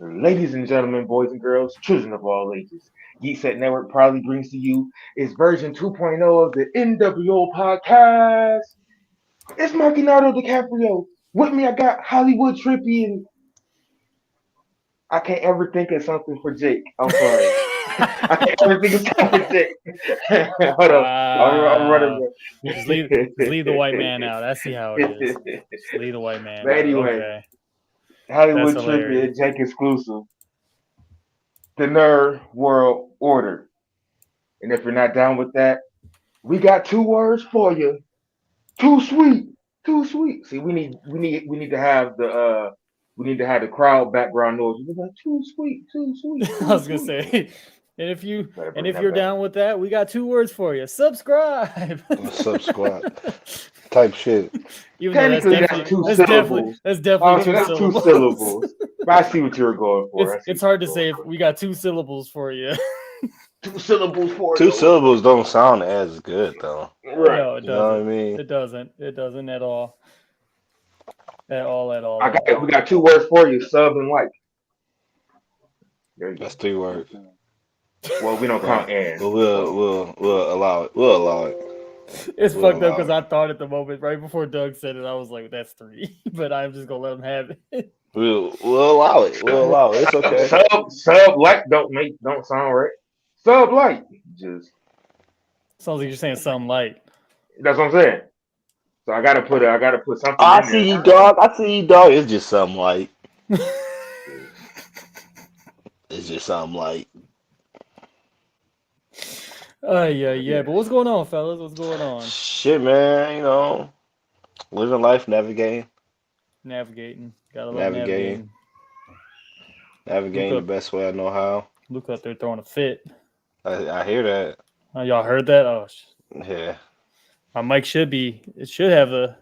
Ladies and gentlemen, boys and girls, children of all ages, Geek Set Network proudly brings to you its version 2.0 of the NWO Podcast. It's Markinardo DiCaprio. With me, I got Hollywood Trippy, and I can't ever think of something for Jake. I'm sorry. I can't ever think of something for Jake. Hold on. I'm Wow. running. Just leave the white man out. I see how it is. Just leave the white man But out. anyway, Okay. That's Hollywood Trippy hilarious. and Jake exclusive. The Nerd World Order. And if you're not down with that, we got two words for you. Too sweet. Too sweet. See, we need to have the crowd background noise. We're like, too sweet, too sweet, I too was gonna sweet. say, and if you Gotta and bring if that you're back. down with that, we got two words for you. Subscribe. Subscribe type shit. Even though that's Technically that's definitely two that's definitely syllables. that's definitely Honestly, two that's two syllables. syllables. But I see what you were going for. I see It's what you hard were to going say if for. we got two syllables for you. Two syllables for Two you. syllables don't sound as good though. Right. No, it You know what I doesn't. mean? It doesn't. It doesn't at all. At all. At all. I At got it. We all. got two words for you, sub and like. There you go. That's 3 words. Well, we don't count But and. but we'll allow it. We'll allow it. It's We'll fucked up allow because it. I thought at the moment, right before Doug said it, I was like, "That's three," but I'm just gonna let him have it. We'll allow it. We'll allow it. It's okay. Sub like don't sound right. Sub like just Sounds like you're saying something light. that's what I'm saying. So I gotta put something I in there. see you, dog. I see you, dog. It's just something like. It's just something like. Yeah. But what's going on, fellas? What's going on? Shit, man. Living life, Navigating. Gotta love navigating, navigating. Luke navigating the up, best way I know how. Luke up there throwing a fit. I hear that. Oh, y'all heard that? Oh, Yeah. my mic should have a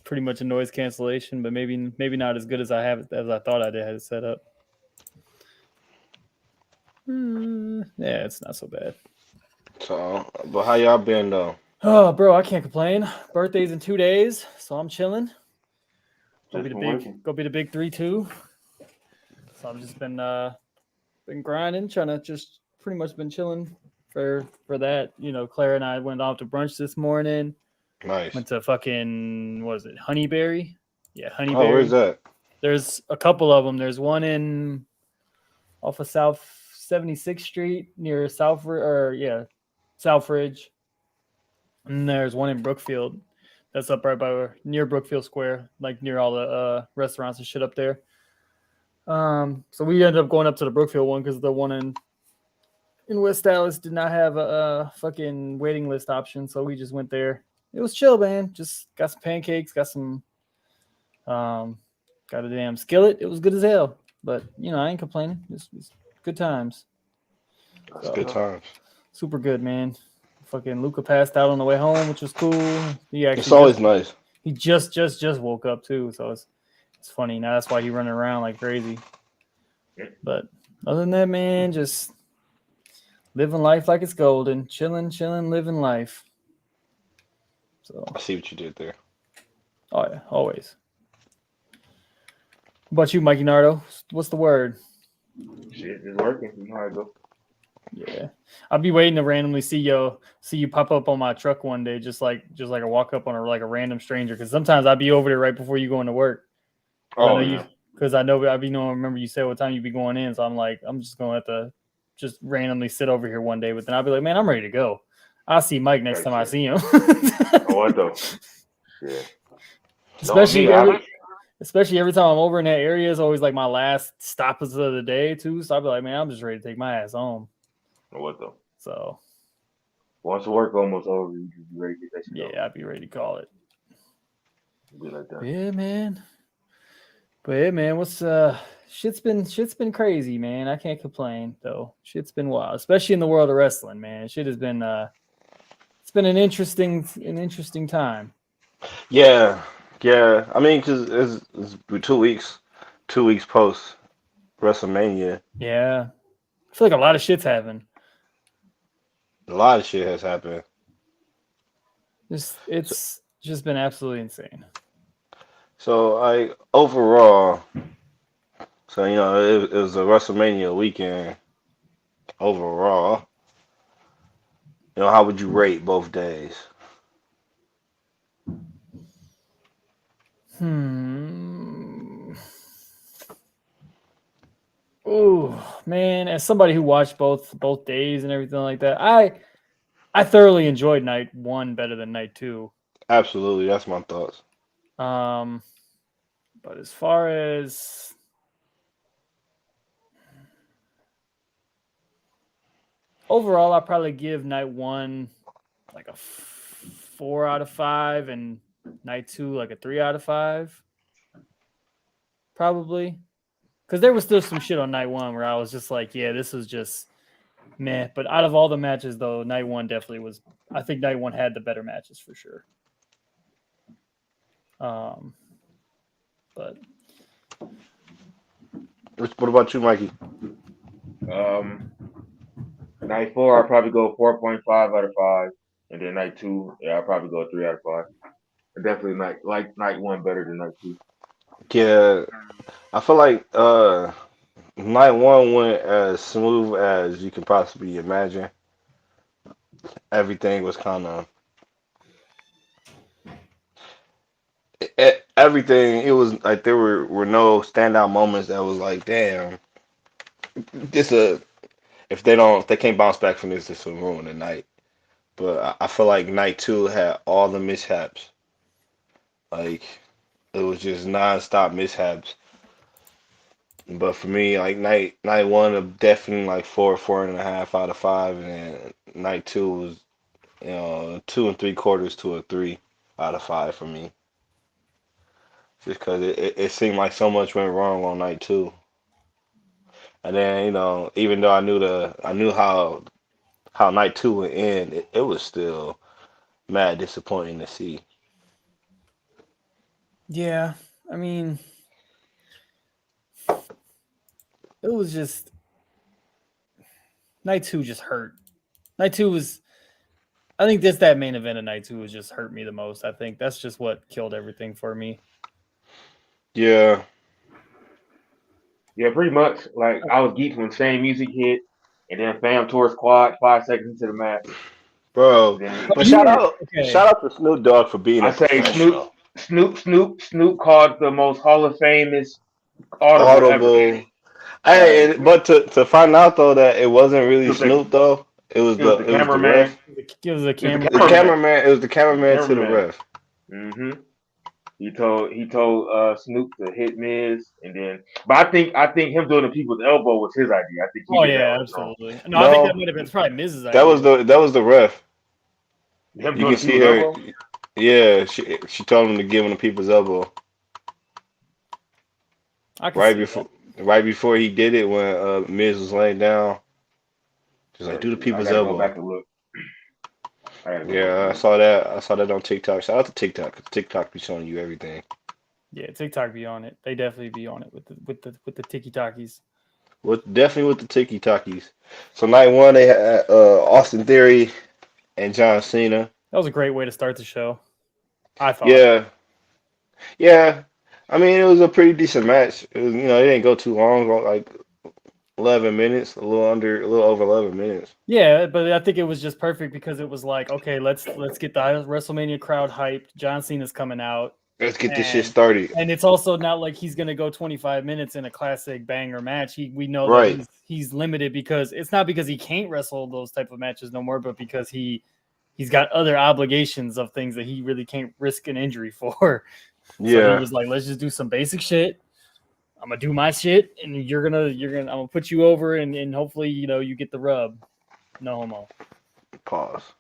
pretty much a noise cancellation, but maybe not as good as I have it as I thought I did had it set up. Yeah, it's not so bad. So, but how y'all been though? Oh, bro, I can't complain. Birthday's in 2 days, so I'm chilling. Go Just be the been big, working. go be the big 3-2. So I've just been grinding, trying to just pretty much been chilling for that. Claire and I went off to brunch this morning. Nice. Went to fucking what is it, Honeyberry? Yeah, Oh, where's Honeyberry. that? There's a couple of them. There's one in off of South 76th Street near Southridge. And there's one in Brookfield. That's up right by near Brookfield Square, like near all the restaurants and shit up there. So we ended up going up to the Brookfield one because the one in West Dallas did not have a fucking waiting list option, so we just went there. It was chill, man. Just got some pancakes, got a damn skillet. It was good as hell, but I ain't complaining. It's good times. It's good times. Super good, man. Fucking Luca passed out on the way home, which was cool. He It's actually always nice. he just woke up too, so it's funny. Now that's why he running around like crazy. But other than that, man, just living life like it's golden, chilling, living life. So I see what you did there. oh yeah, always. What about you, Mikey Nardo? What's the word? Shit is working. You know how it go. Yeah, I'll be waiting to randomly see you pop up on my truck one day, just like I walk up on a random stranger. Because sometimes I'll be over there right before you go into work. Oh yeah. Because I know remember you said what time you be going in, so I'm like, I'm just gonna have to just randomly sit over here one day. But then I'll be like, man, I'm ready to go. I'll see Mike next time I see him. Oh, what though? Yeah. especially No, me, every, especially every time I'm over in that area is always like my last stop of the day too. So I'll be like, man, I'm just ready to take my ass home. what though? So Once the work almost over, you just be ready to get that shit yeah, I'd be ready to call it. Be like that. Yeah, man. But yeah, man, what's shit's been crazy, man. I can't complain though. Shit's been wild, especially in the world of wrestling, man. Shit has been it's been an interesting time. Yeah. I mean, because it's 2 weeks, 2 weeks post WrestleMania. Yeah. I feel like a lot of shit's happened. A lot of shit has happened. It's just been absolutely insane. So, overall, So it was a WrestleMania weekend overall. How would you rate both days? Hmm. Oh man, as somebody who watched both days and everything like that, I thoroughly enjoyed night one better than night two. Absolutely, that's my thoughts. Um, but as far as overall, I probably give night one like a 4 out of 5, and night two like a 3 out of 5, probably. Because there was still some shit on night one where I was just like, yeah, this was just meh. But out of all the matches, though, night one definitely was. I think night one had the better matches for sure. But What about you, Mikey? Night four, I'll probably go 4.5 out of 5. And then night two, yeah, I'll probably go 3 out of 5. Definitely night one better than night two. Yeah, I feel like night one went as smooth as you can possibly imagine. Everything was kind of everything. It was like there were no standout moments that was like, damn, this if they can't bounce back from this will ruin the night. But I feel like night two had all the mishaps. Like it was just nonstop mishaps. But for me, like night one, definitely like 4.5 out of 5, and then night two was 2 3/4 to a 3 out of 5 for me. Just because it seemed like so much went wrong on night two, and then even though I knew how night two would end, it was still mad disappointing to see. yeah, I mean, it was just night two just hurt. Night two was. I think that main event of night two was just hurt me the most. I think that's just what killed everything for me. Yeah, Yeah, pretty much. Like I was geeked when same music hit, and then Fam tore his quad 5 seconds into the match. bro. Then Oh, But you were okay. shout out to Snoop Dogg for being I a say Snoop, professional. Snoop called the most Hall of Famous audible ever. Audible. Hey, Like but to find out though that it wasn't it really was the Snoop though, it was the it was the cameraman. ref. It was a It was the The cameraman. cameraman. cameraman. It was the cameraman to the Cameraman. ref. hmm He told Snoop to hit Miz, and then but I think him doing the people's elbow was his idea. I think he Oh did that yeah, on his own. absolutely. No, I think that No, might have been probably Miz's idea. that was the ref. Him You doing can the see people's her. elbow. Yeah, she told him to give him the people's elbow I can right see that. before right before he did it when Miz was laying down. She's like, do the I people's gotta go elbow. back and look. I gotta go back Yeah, and I look. saw that. I saw that on TikTok. Shout out to TikTok. 'Cause TikTok be showing you everything. Yeah, TikTok be on it. They definitely be on it with the tiki talkies. Definitely with the Tiki Takis. So night one they had Austin Theory and John Cena. That was a great way to start the show. I thought. Yeah, yeah. I mean, it was a pretty decent match. It was, it didn't go too long, like 11 minutes, a little over 11 minutes. Yeah, but I think it was just perfect because it was like, okay, let's get the WrestleMania crowd hyped. John Cena's coming out, Let's get this shit and started. it's also not like he's gonna go 25 minutes in a classic banger match. We know that Right. he's limited because it's not because he can't wrestle those type of matches no more, but because he's got other obligations of things that he really can't risk an injury for. So he Yeah. was like, let's just do some basic shit. I'm gonna do my shit, and I'm gonna put you over, and hopefully you get the rub. No homo. Pause.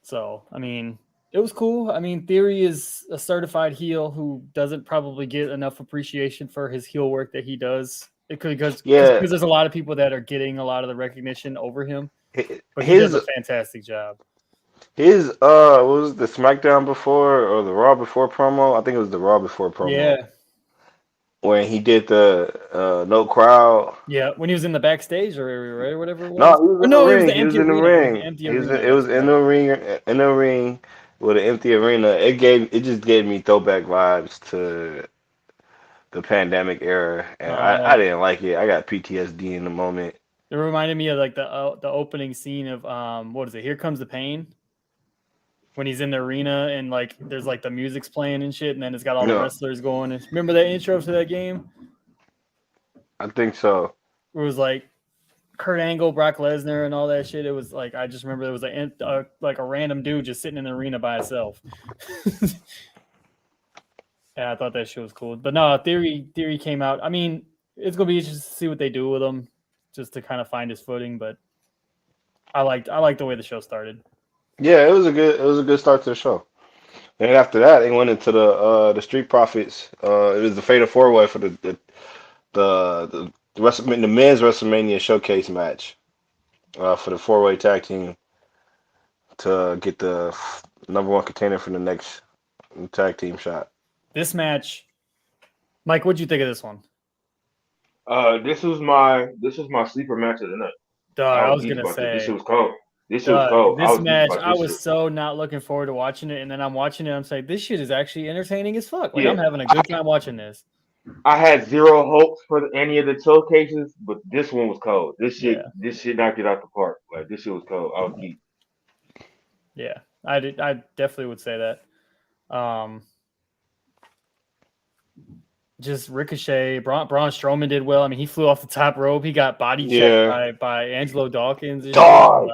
So I mean, it was cool. I mean, Theory is a certified heel who doesn't probably get enough appreciation for his heel work that he does. Because Yeah. there's a lot of people that are getting a lot of the recognition over him, but he does His a fantastic job. his what was it, the SmackDown before or the Raw before promo? I think it was the Raw before promo Yeah, when he did the no crowd. yeah. When he was in the backstage or whatever it No, was. he was Oh in the no, it was ring. the He was empty in the arena. It was the ring. empty He was arena. it was That's right. in the ring with an empty arena. It just gave me throwback vibes to the pandemic era, and Oh, I didn't like it. I got PTSD in the moment. it reminded me of like the opening scene of what is it? Here Comes the Pain, when he's in the arena and like there's like the music's playing and shit, and then it's got all the No, wrestlers going. Remember that intro to that game? I think so. It was like Kurt Angle, Brock Lesnar, and all that shit. It was like I just remember there was like a random dude just sitting in the arena by himself. Yeah, I thought that shit was cool. But no, Theory came out. I mean, it's gonna be interesting to see what they do with him, just to kind of find his footing. But I liked the way the show started. Yeah, it was a good start to the show. And after that, they went into the Street Profits. It was the Fatal Four Way for the men's WrestleMania showcase match for the 4-way tag team to get the number one contender for the next tag team shot. This match, Mike, what'd you think of this one? This was my sleeper match of the night. I was geeked gonna about this. This say, shit was cold. This shit was cold. this I was geeked match, about I this was shit. so not looking forward to watching it, and then I'm watching it. I'm saying, this shit is actually entertaining as fuck. Like Yeah. I'm having a good time watching this. I had zero hopes for any of the showcases, but this one was cold. This shit knocked it out the park. Like this shit was cold. I was geeked. Yeah, I definitely would say that. Just Ricochet, Braun Strowman did well. I mean, he flew off the top rope. He got body checked by Angelo Dawkins. And Dog,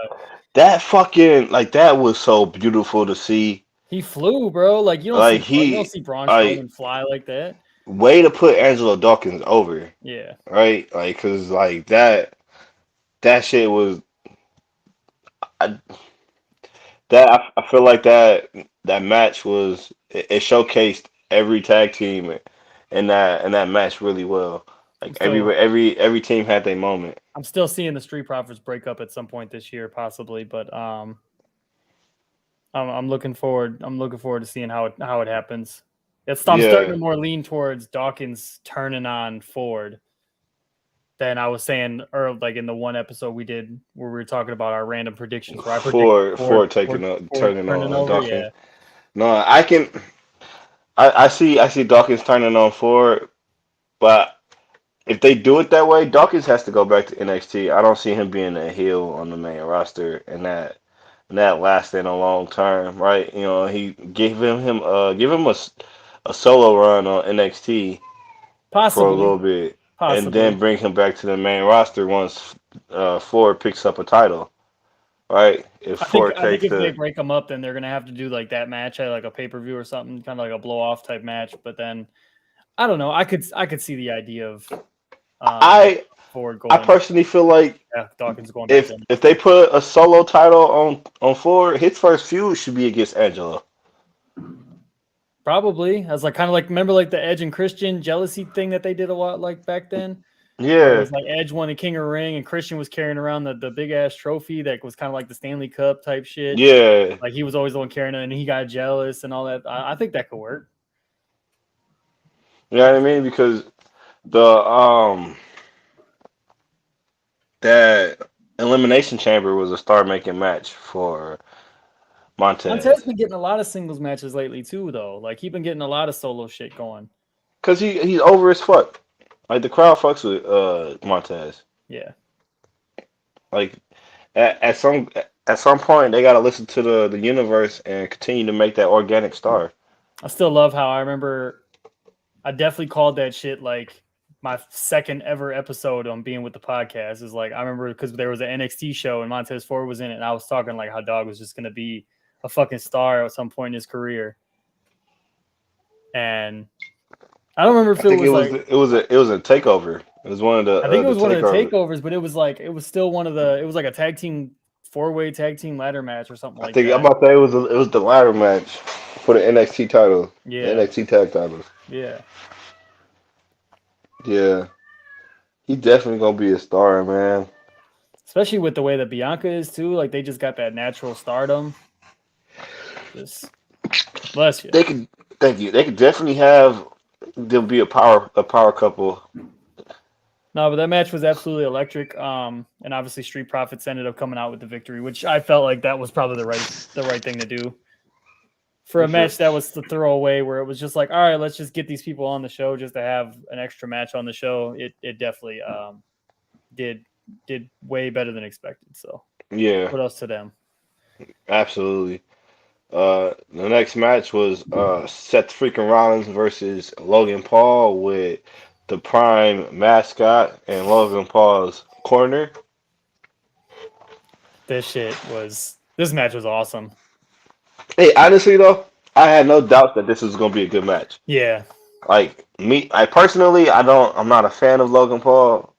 that fucking that was so beautiful to see. He flew, bro. Like you don't see Braun Strowman fly like that. Way to put Angelo Dawkins over. Yeah. Right? Like, cause like that shit was. I feel like that match was it showcased every tag team in that match really well. Like every team had their moment. I'm still seeing the Street Profits break up at some point this year, possibly, but I'm looking forward. I'm looking forward to seeing how it happens. I'm starting to more lean towards Dawkins turning on Ford than I was saying earlier, like in the one episode we did where we were talking about our random predictions. Where I Ford turning on over, Dawkins. yeah. No, I see Dawkins turning on Ford, but if they do it that way, Dawkins has to go back to NXT. I don't see him being a heel on the main roster and that lasting a long term, right? You know, he give him a solo run on NXT Possibly. for a little bit, and then bring him back to the main roster once Ford picks up a title, right? I think if they break them up, then they're gonna have to do like that match at like a pay-per-view or something, kind of like a blow-off type match. But then I don't know. I could see the idea of Ford going. I personally feel like Dawkins going. If they put a solo title on Ford, his first feud should be against Angelo. Probably. I was like kind of like remember like the Edge and Christian jealousy thing that they did a lot like back then. Yeah, it was like Edge won the King of the Ring and Christian was carrying around the big ass trophy that was kind of like the Stanley Cup type shit. Yeah, like he was always the one carrying it, and he got jealous and all that. I think that could work. You know what I mean? Because that Elimination Chamber was a star-making match for Montez. Montez been getting a lot of singles matches lately too, though. Like he been getting a lot of solo shit going. Cause he's over as fuck. Like the crowd fucks with Montez. Yeah. Like at some point they gotta listen to the universe and continue to make that organic star. I still love how I remember. I definitely called that shit like my second ever episode on being with the podcast. Is like I remember because there was an NXT show and Montez Ford was in it, and I was talking like how Dog was just gonna be a fucking star at some point in his career. And I don't remember if it was a takeover. It was one of the. I think it was one of the takeovers, but it was still one of the. It was like a tag team 4-way tag team ladder match or something like that. I'm about to say it was the ladder match for the NXT title. Yeah, the NXT tag title. Yeah. Yeah, he's definitely gonna be a star, man. Especially with the way that Bianca is too. Like they just got that natural stardom. Just bless you. Thank you. They could definitely have. There'll be a power couple. No, but that match was absolutely electric. And obviously Street Profits ended up coming out with the victory, which I felt like that was probably the right thing to do. for a For sure. match that was the throwaway, where it was just like, all right, let's just get these people on the show just to have an extra match on the show. It definitely did way better than expected. So Yeah, kudos to them. absolutely. The next match was Seth freaking Rollins versus Logan Paul with the Prime mascot and Logan Paul's corner. This match was awesome. Hey, honestly though, I had no doubt that this was gonna be a good match. Yeah. Like me, I personally, I'm not a fan of Logan Paul.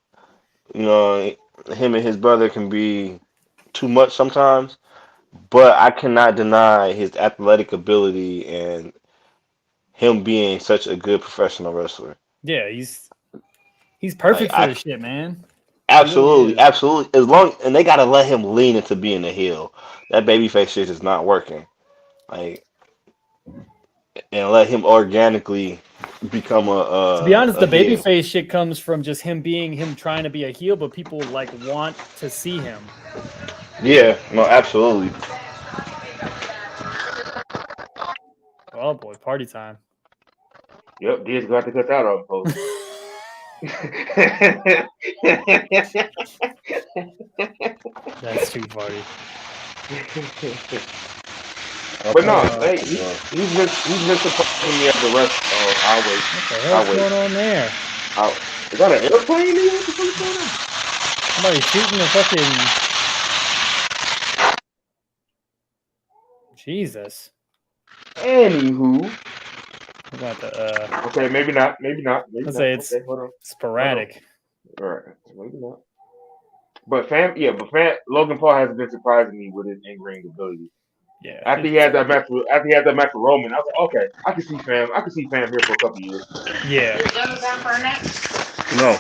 You know, him and his brother can be too much sometimes, but I cannot deny his athletic ability and him being such a good professional wrestler. Yeah, he's Like perfect for I this shit, man. He really absolutely, is. absolutely. As long and they gotta let him lean into being a heel. That babyface shit is not working. Like and let him organically become To be honest, a the heel. babyface shit comes from just him trying to be a heel, but people like want to see him. Yeah, no, absolutely. Oh boy, party time. Yep, Diaz got to cut that off, folks. That's too funny. But no, Uh, hey, he's been surprising me as a wrestler. Oh, I'll wait. what the I'll hell's wait. going on there? Is that an airplane? Nigga? What the fuck is going on? Somebody shooting a fucking Jesus. Anywho, I'm going to okay, maybe not. Maybe not. Maybe let's not. say it's Okay, hold on. sporadic. All right, maybe not. But Logan Paul has been surprising me with his in-ring ability. Yeah. After he had that match with Roman, I was like, okay, I can see Fam here for a couple years. Yeah. No.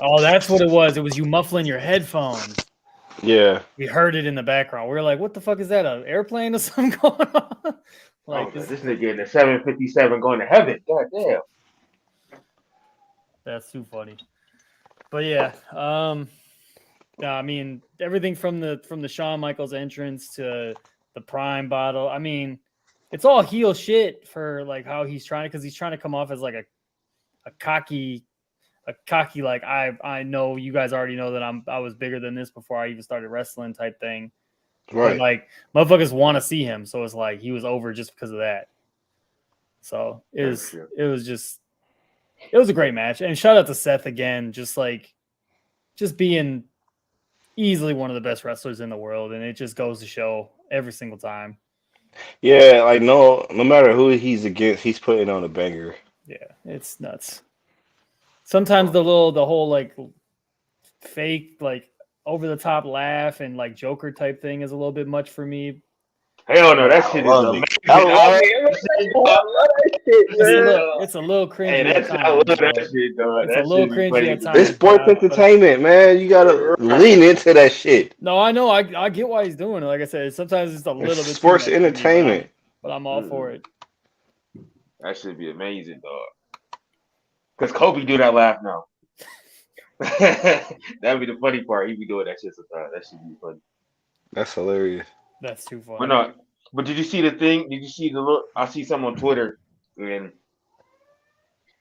Oh, that's what it was. It was you muffling your headphones. Yeah. We heard it in the background. We were like, what the fuck is that? An airplane or something going on? Like This nigga in the 757 going to heaven. God damn. That's too funny. But yeah, I mean everything from the Shawn Michaels entrance to the Prime bottle. I mean, it's all heel shit for like how he's trying because he's trying to come off as like a cocky like I know you guys already know that I was bigger than this before I even started wrestling type thing. Right. But like motherfuckers want to see him, so it's like he was over just because of that. So it was a great match, and shout out to Seth again, just being easily one of the best wrestlers in the world, and it just goes to show every single time. Yeah, like no matter who he's against, he's putting on a banger. Yeah, it's nuts. Sometimes the whole like fake like over the top laugh and like Joker type thing is a little bit much for me. Hell no, that shit is love amazing. it. I love that shit. It's a little cringy Hey, at I love times. that But shit, dog. it's That a little shit be cringy funny at to times. me. It's sports but entertainment, man. You gotta lean into that shit. no, I know. I get why he's doing it. Like I said, sometimes it's a little It's bit sports too much for me, entertainment. but I'm all for it. That should be amazing, dog. Because Kobe do that laugh now. That'd be the funny part. He be doing that shit sometimes. That should be funny. That's hilarious. That's too funny. But no, but did you see the thing? Did you see the look? I see some on Twitter, and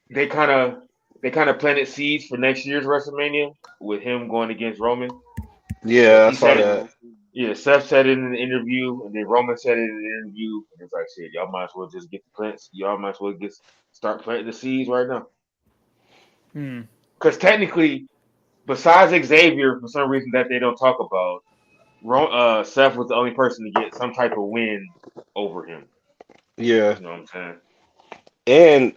they kind of planted seeds for next year's WrestleMania with him going against Roman. Yeah, I He saw said that. it. Yeah, Seth said it in the interview, and then Roman said it in the interview. And it's like, shit, y'all might as well just get the plants. Y'all might as well start planting the seeds right now. Because technically, besides Xavier, for some reason that they don't talk about, Seth was the only person to get some type of win over him. Yeah. You know what I'm saying? And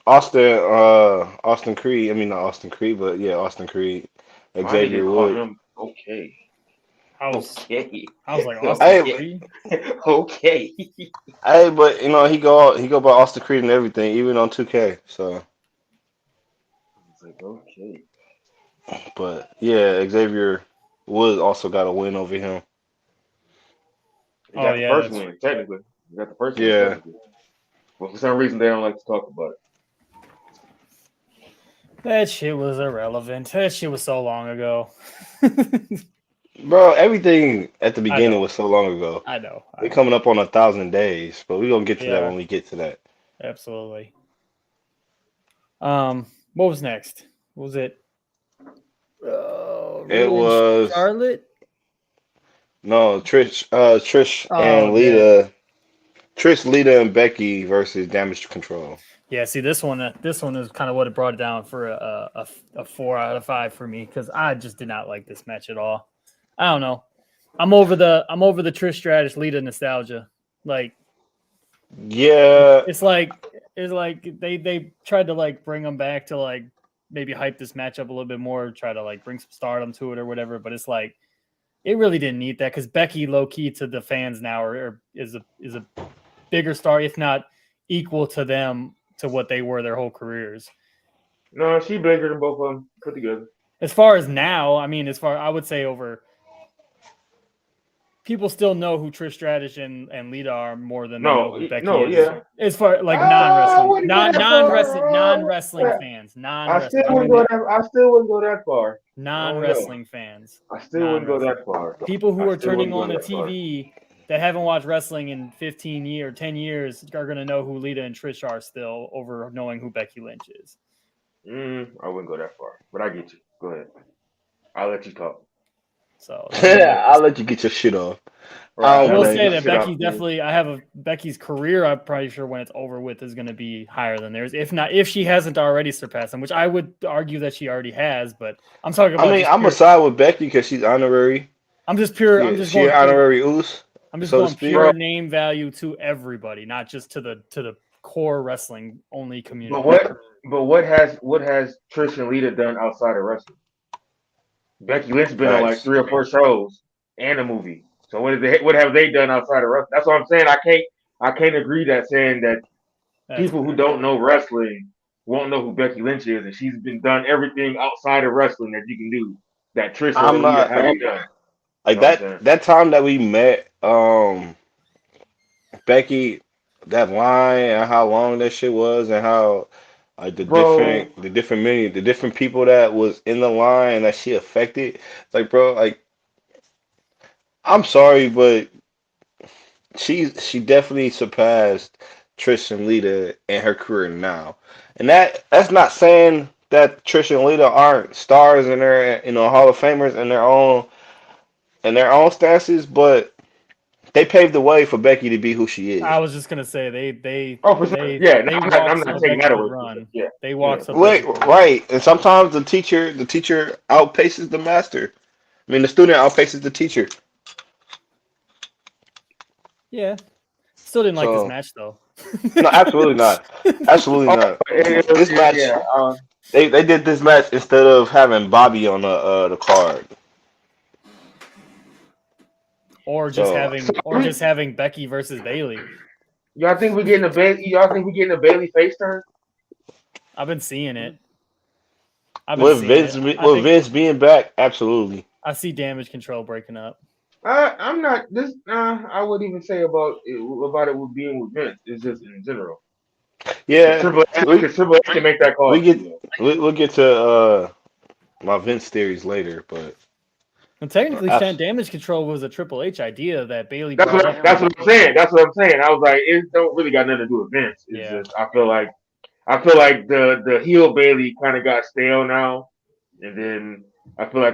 Austin Creed. I mean not Austin Creed, but yeah, Austin Creed. My Xavier nigga called Woods. him okay. I was Okay. like Hey, Austin Creed. Okay. hey, but you know he go by Austin Creed and everything, even on 2K. So, It's like, okay. but yeah, Xavier Woods also got a win over him. He got the yeah, first win, technically. He got the first win, Yeah. technically. But for some reason, they don't like to talk about it. that shit was irrelevant. That shit was so long ago. Bro, everything at the I beginning know. was so long ago. I know. We're coming up on 1,000 days, but we're gonna get to that Yeah, when we get to that. absolutely. What was next? What was it? It Rhea and was Charlotte. no Trish Oh and yeah, Lita. Trish, Lita, and Becky versus Damage Control. yeah. See, this one is kind of what it brought it down for a 4 out of 5 for me because I just did not like this match at all. I don't know. I'm over the Trish Stratus Lita nostalgia. Like Yeah, it's like they tried to like bring them back to like maybe hype this match up a little bit more, try to like bring some stardom to it or whatever. But it's like it really didn't need that because Becky low key to the fans now is a bigger star, if not equal to them to what they were their whole careers. No, she bigger than both of them put together. As far as now, I mean, I would say over. People still know who Trish Stratus and Lita are more than they know who Becky is. Yeah. As far like I non-wrestling, wouldn't go that far. non-wrestling fans, I still wouldn't go that. I still wouldn't go that far. non-wrestling fans. I still wouldn't go that far. People who I are still turning wouldn't on go the that far. TV that haven't watched wrestling in 15 years, 10 years are going to know who Lita and Trish are still over knowing who Becky Lynch is. I wouldn't go that far, but I get you. Go ahead. I'll let you talk. So I'll let you get your shit off. I I will don't say think. that Becky definitely. I have Becky's career. I'm probably sure when it's over with is going to be higher than theirs. If she hasn't already surpassed them, which I would argue that she already has. But I'm talking about. I mean, I'm a side with Becky because she's honorary. I'm just pure. Yeah, I'm just she going an honorary oos. I'm just so to going speak. pure name value to everybody, not just to the core wrestling only community. But what has Trish and Lita done outside of wrestling? Becky Lynch been on like 3 or 4 shows and a movie. So what have they done outside of wrestling? That's what I'm saying. I can't agree that saying that people who don't know wrestling won't know who Becky Lynch is, and she's been done everything outside of wrestling that you can do that Trish or Lita haven't done. Like that time that we met, Becky, that line and how long that shit was, and how like the different people that was in the line that she affected. It's like, bro, like I'm sorry, but she definitely surpassed Trish and Lita in her career now, and that's not saying that Trish and Lita aren't stars and they're Hall of Famers in their own stances, but they paved the way for Becky to be who she is. I was just gonna say they for sure. Yeah, I'm not taking that away. Run. Yeah, they walk. Right, and sometimes the teacher outpaces the master. I mean, the student outpaces the teacher. Yeah, still didn't like this match though. No, absolutely not. Absolutely not. This match, they did this match instead of having Bobby on the card. Or just having Becky versus Bayley. Y'all think we're getting a Bayley face turn? I've been seeing it. With Vince being back, absolutely. I see Damage Control breaking up. I'm not this. I wouldn't even say about it with being with Vince. It's just in general. Yeah, Triple H can make that call. We'll get to my Vince theories later, but. And technically, Damage Control was a Triple H idea that Bayley. That's what I'm saying. I was like, it don't really got nothing to do with Vince. It's just I feel like the heel Bayley kind of got stale now, and then I feel like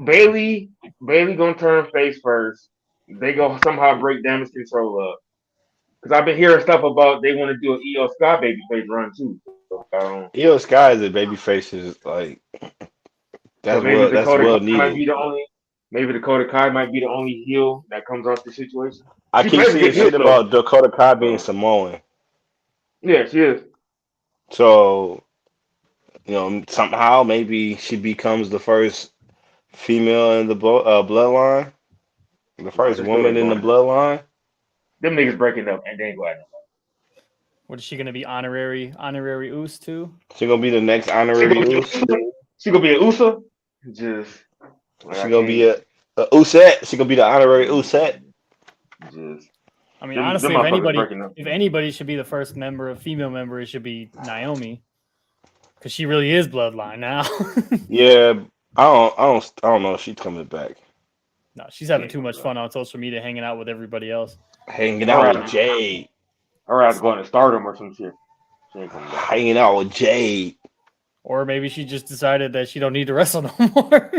Bayley gonna turn face first. They go somehow break Damage Control up. Because I've been hearing stuff about they want to do an EO Sky babyface run too. So, EO Sky is a babyface is like that's well needed. Maybe Dakota Kai might be the only heel that comes off the situation. I keep seeing shit about Dakota Kai being Samoan. Yeah, she is. So, somehow maybe she becomes the first female in the bloodline, the first woman in the bloodline. Them niggas breaking up and they ain't going. What is she gonna be? Honorary Oos too? She gonna be the next honorary Oos. She gonna be an Usa. Just. She gonna be a Usette. She gonna be the honorary Usette. Just. I mean, honestly, if anybody should be the first female member, it should be Naomi, because she really is bloodline now. Yeah, I don't know if she's coming back. No, she's having too much fun on social media, hanging out with everybody else. Hanging All out right. with Jade. Or I was going to Stardom or some shit. She ain't coming back. Hanging out with Jade. Or maybe she just decided that she don't need to wrestle no more.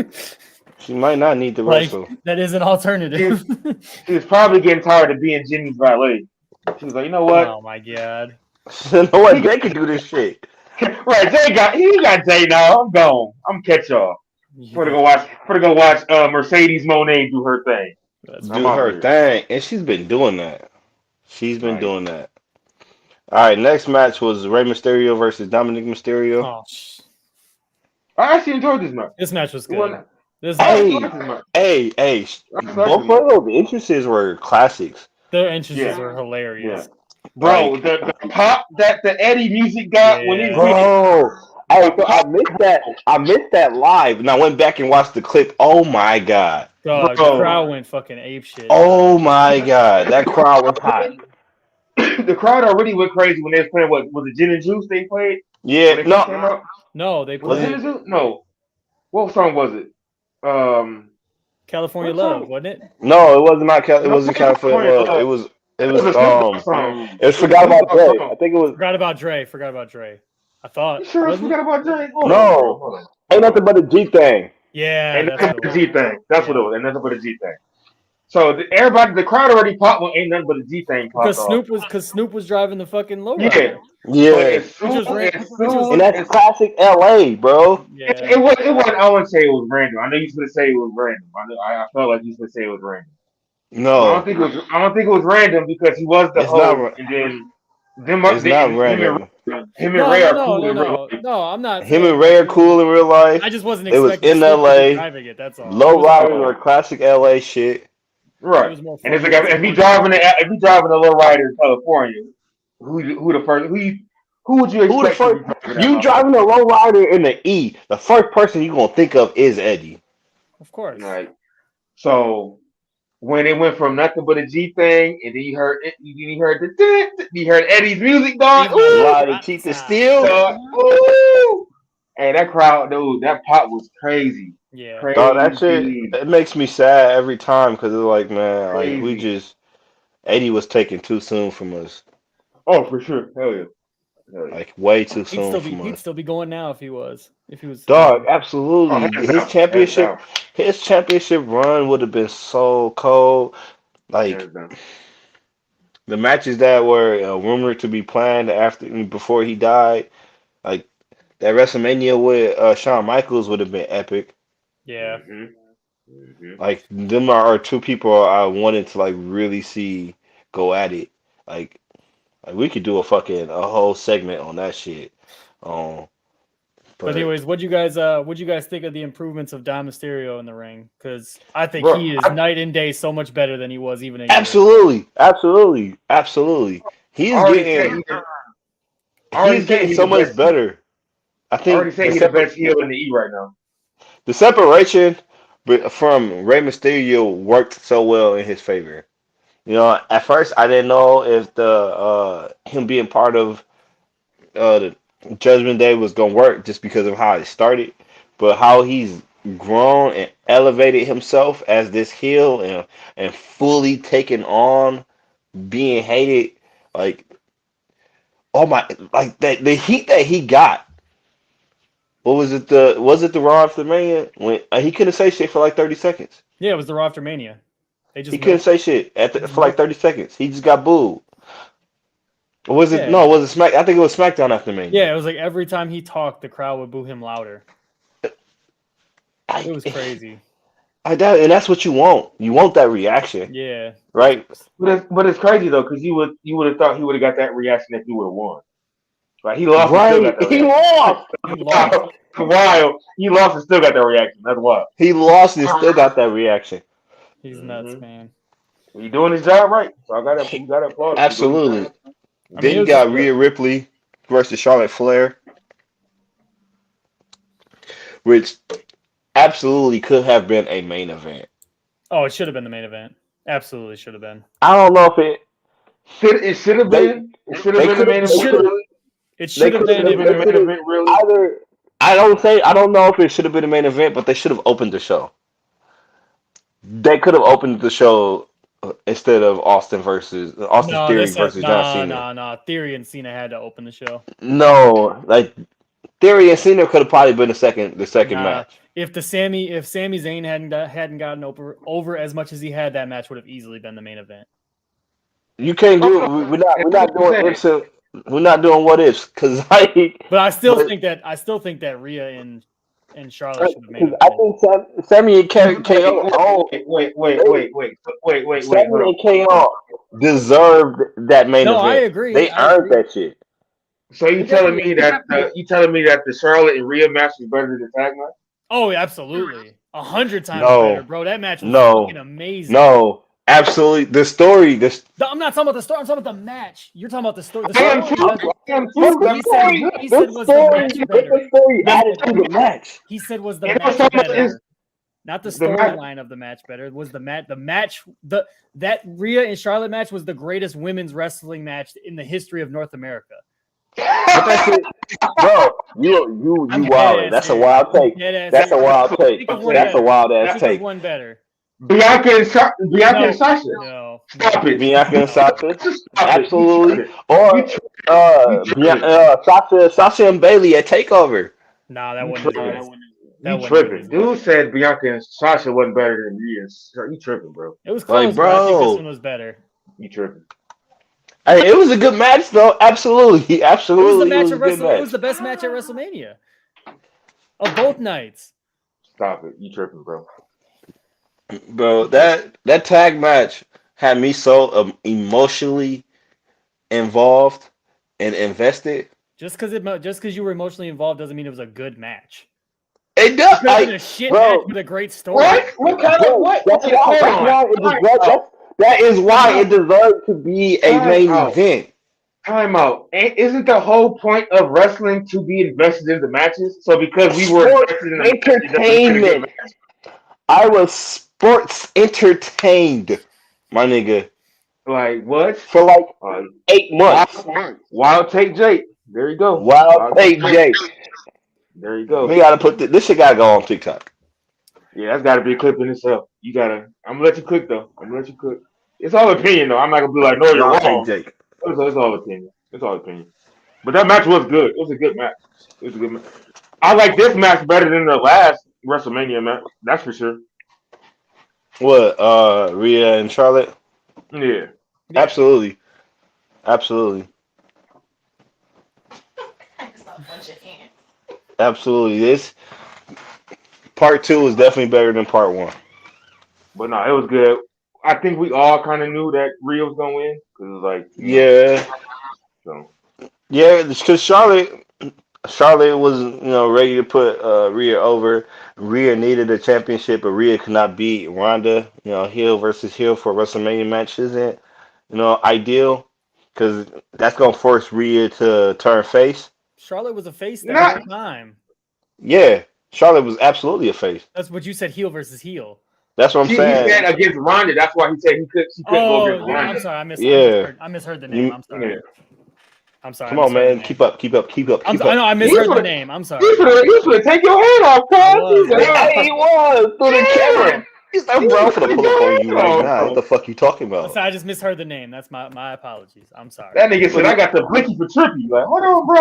She might not need to Like wrestle. that is an alternative. She was probably getting tired of being Jimmy's valet. She was like, you know what? Oh my god. You know what? They can do this shit. Right, he got Jay now. I'm gone. I'm catch y'all. For to go watch Mercedes Monet do her thing. That's I'm Do out her here. thing, and she's been doing that. She's been Right. doing that. All right, next match was Rey Mysterio versus Dominic Mysterio. oh, I actually enjoyed this match. this match was It good. wasn't- This I Hey, actually liked this match. hey, I actually liked both this match. of those entrances were classics. their entrances Yeah. were hilarious. Bro, Like, the pop that the Eddie music got when Yeah. it bro, hey, so I missed that. I missed that live, and I went back and watched the clip. Oh my god. Dog, Bro. the crowd went fucking ape shit. Oh my god, that crowd was hot. the crowd already went crazy when they was playing what was it Gin and Juice they played Yeah, when they first came no, out? No, they Was it Gin played and Juice? No. What song was it? California What song? Love, wasn't it? no, it wasn't not. It No, wasn't California Love. It was. It it was. was a Snoop Dogg song. It was It was a Forgot Snoop About Dogg Dre. song. I think it was. Forgot about Dre. I thought. You sure I wasn't it? forgot about Drake? Hold on, No, bro. Hold on. ain't nothing but a G thing. Yeah, Ain't that's nothing the but a one. G thing. That's what it was. Ain't nothing but a G thing. So the crowd already popped when ain't nothing but a G thing popped off. Because Snoop was driving the fucking lowrider. Yeah. But Yeah, as Which was soon ran- as which was- and that's as classic LA, bro. Yeah. it wasn't. I wouldn't say it was random. I know you was gonna say it was random. I felt like you was gonna say it was random. But No, I don't think it was random because he was the it's not. host, and then It's not random. him and No, Ray no, are no, cool no, in real no. life. No, I'm not Him saying and Ray are cool in real life. I just wasn't It was expecting in Snoop to be LA. driving it, that's all. Low It was riders more- are classic LA shit. Right. It was more And it's fun. like if you driving a low rider in California, who the first who would you Who the expect to be first? driving that You motherfucker? driving a low rider in the E? The first person you gonna think of is Eddie. Of course. Right. So when it went from nothing but a G thing, and then you heard Eddie's music going, He's ooh, not- Ride cheat the steel. dog, ooh, and that crowd, dude, that pop was crazy, Yeah. Dog, that shit. crazy, It makes me sad every time because it's like, man, like we crazy. just Eddie was taken too soon from us. Oh, for sure, hell yeah, hell yeah. Like way too He'd soon still from be us. going now if he was. Dog, Oh, absolutely. hands His down, hands championship, down, his championship run would have been so cold. Like hands down. the matches that were rumored to be planned before he died, like that WrestleMania with Shawn Michaels would have been epic. Yeah. Like them are two people I wanted to like really see go at it. Like, like we could do a whole segment on that shit. Um, But anyways, what'd you guys think of the improvements of Dom Mysterio in the ring? Because I think Bro, he is night and day so much better than he was even a year ago. absolutely. He's I already said he's getting he's so the much best. better. I I already think said he's the best heel in the E right now. the separation from Rey Mysterio worked so well in his favor. You know, at first I didn't know if the him being part of the Judgment Day was gonna work just because of how it started, but how he's grown and elevated himself as this heel and fully taken on being hated, like oh my, like that the heat that he got. What was it? The Raw after Mania when he couldn't say shit for like 30 seconds. Yeah, it was the Raw after Mania. They just He couldn't say shit for like 30 seconds. He just got booed. Or was it Yeah. no? Was it Smack? I think it was SmackDown after Mania. Yeah, it was like every time he talked, the crowd would boo him louder. It was crazy. And that's what you want. You want that reaction, Yeah. right? But it's crazy though, because you would have thought he would have got that reaction if he would have won. Right? He lost and still Right? got that He reaction. lost. He lost. Wild. He lost and still got that reaction. That's wild. He lost and still got that reaction. He's nuts, man. He's doing his job right. So you gotta applaud him. Absolutely. I mean, Then it you was got just- Rhea Ripley versus Charlotte Flair, which absolutely could have been a main event. Oh, it should have been the main event. Absolutely should have been. I don't know if It should have been. It should have they been the main could've- event. It should have been could've if been it Main event, really. either I don't know if it should have been the main event, but they should have opened the show. They could have opened the show instead of Austin No, Theory this versus John Cena. no. Theory and Cena had to open the show. No, like Theory and Cena could have probably been the second match. If Sami Zayn hadn't gotten over as much as he had, that match would have easily been the main event. You can't do it. We're not doing what ifs because But I still think that Rhea and Charlotte should have made it. I think Sami and KO. Wait. Sami and KO deserved that main event. No, I agree. They earned that shit. So you telling me that the Charlotte and Rhea match was better than the tag match? Oh, absolutely, 100 times better, bro. That match was fucking amazing. No, absolutely. The story. I'm not talking about the story. I'm talking about the match. You're talking about the story. The story added to the match. He said was the match better. Not the storyline of the match better. It was the match. That Rhea and Charlotte match was the greatest women's wrestling match in the history of North America. But that's it, bro. You wild. That's a wild take. That's a wild take. That's a wild ass take. One better. Bianca and Sasha. No. Stop it. Bianca and Sasha. Absolutely. Or Sasha and Bailey at Takeover. Nah, that wasn't. You tripping? Dude said Bianca and Sasha wasn't better than Rhea. You tripping, bro? It was close, bro. I think this one was better. You tripping? Hey, it was a good match, though. Absolutely. It was the best match at WrestleMania of both nights. Stop it! You tripping, bro? Bro, that tag match had me so emotionally involved and invested. Just because you were emotionally involved doesn't mean it was a good match. It does. It was a shit match with a great story. What kind of what? That is why it deserved to be a main event. Time out. Isn't the whole point of wrestling to be invested in the matches? So because we were invested in the entertainment, I was sports entertained, my nigga. Like what? For like 8 months. Wild take Jake. There you go. Wild take Jake. There you go. We gotta put this shit gotta go on TikTok. Yeah, that's gotta be a clip in itself. I'm gonna let you click though. It's all opinion though. I'm not gonna be like, no, you're wrong. Jake. It's all opinion. But that match was good. It was a good match. I like this match better than the last WrestleMania match. That's for sure. What? Rhea and Charlotte? Yeah. Absolutely. Absolutely. This part 2 is definitely better than part 1. But no, it was good. I think we all kind of knew that Rhea was gonna win because, because Charlotte was ready to put Rhea over. Rhea needed a championship, but Rhea could not beat Ronda. Heel versus heel for a WrestleMania match isn't ideal because that's gonna force Rhea to turn face. Charlotte was a face that whole time. Yeah, Charlotte was absolutely a face. That's what you said, heel versus heel. That's what I'm saying. He said against Ronda. That's why he said she couldn't go against Ronda. I'm sorry. I misheard the name. I'm sorry. I'm sorry. Come on, man. Keep up. I know. I misheard the name. I'm sorry. You should take your hand off, cuz. He was through the camera. He's like, bro, I'm gonna pull up on you right now. What the fuck you talking about? I just misheard the name. That's my apologies. I'm sorry. That nigga said I got the blicky for Trippy. Like, hold on, bro.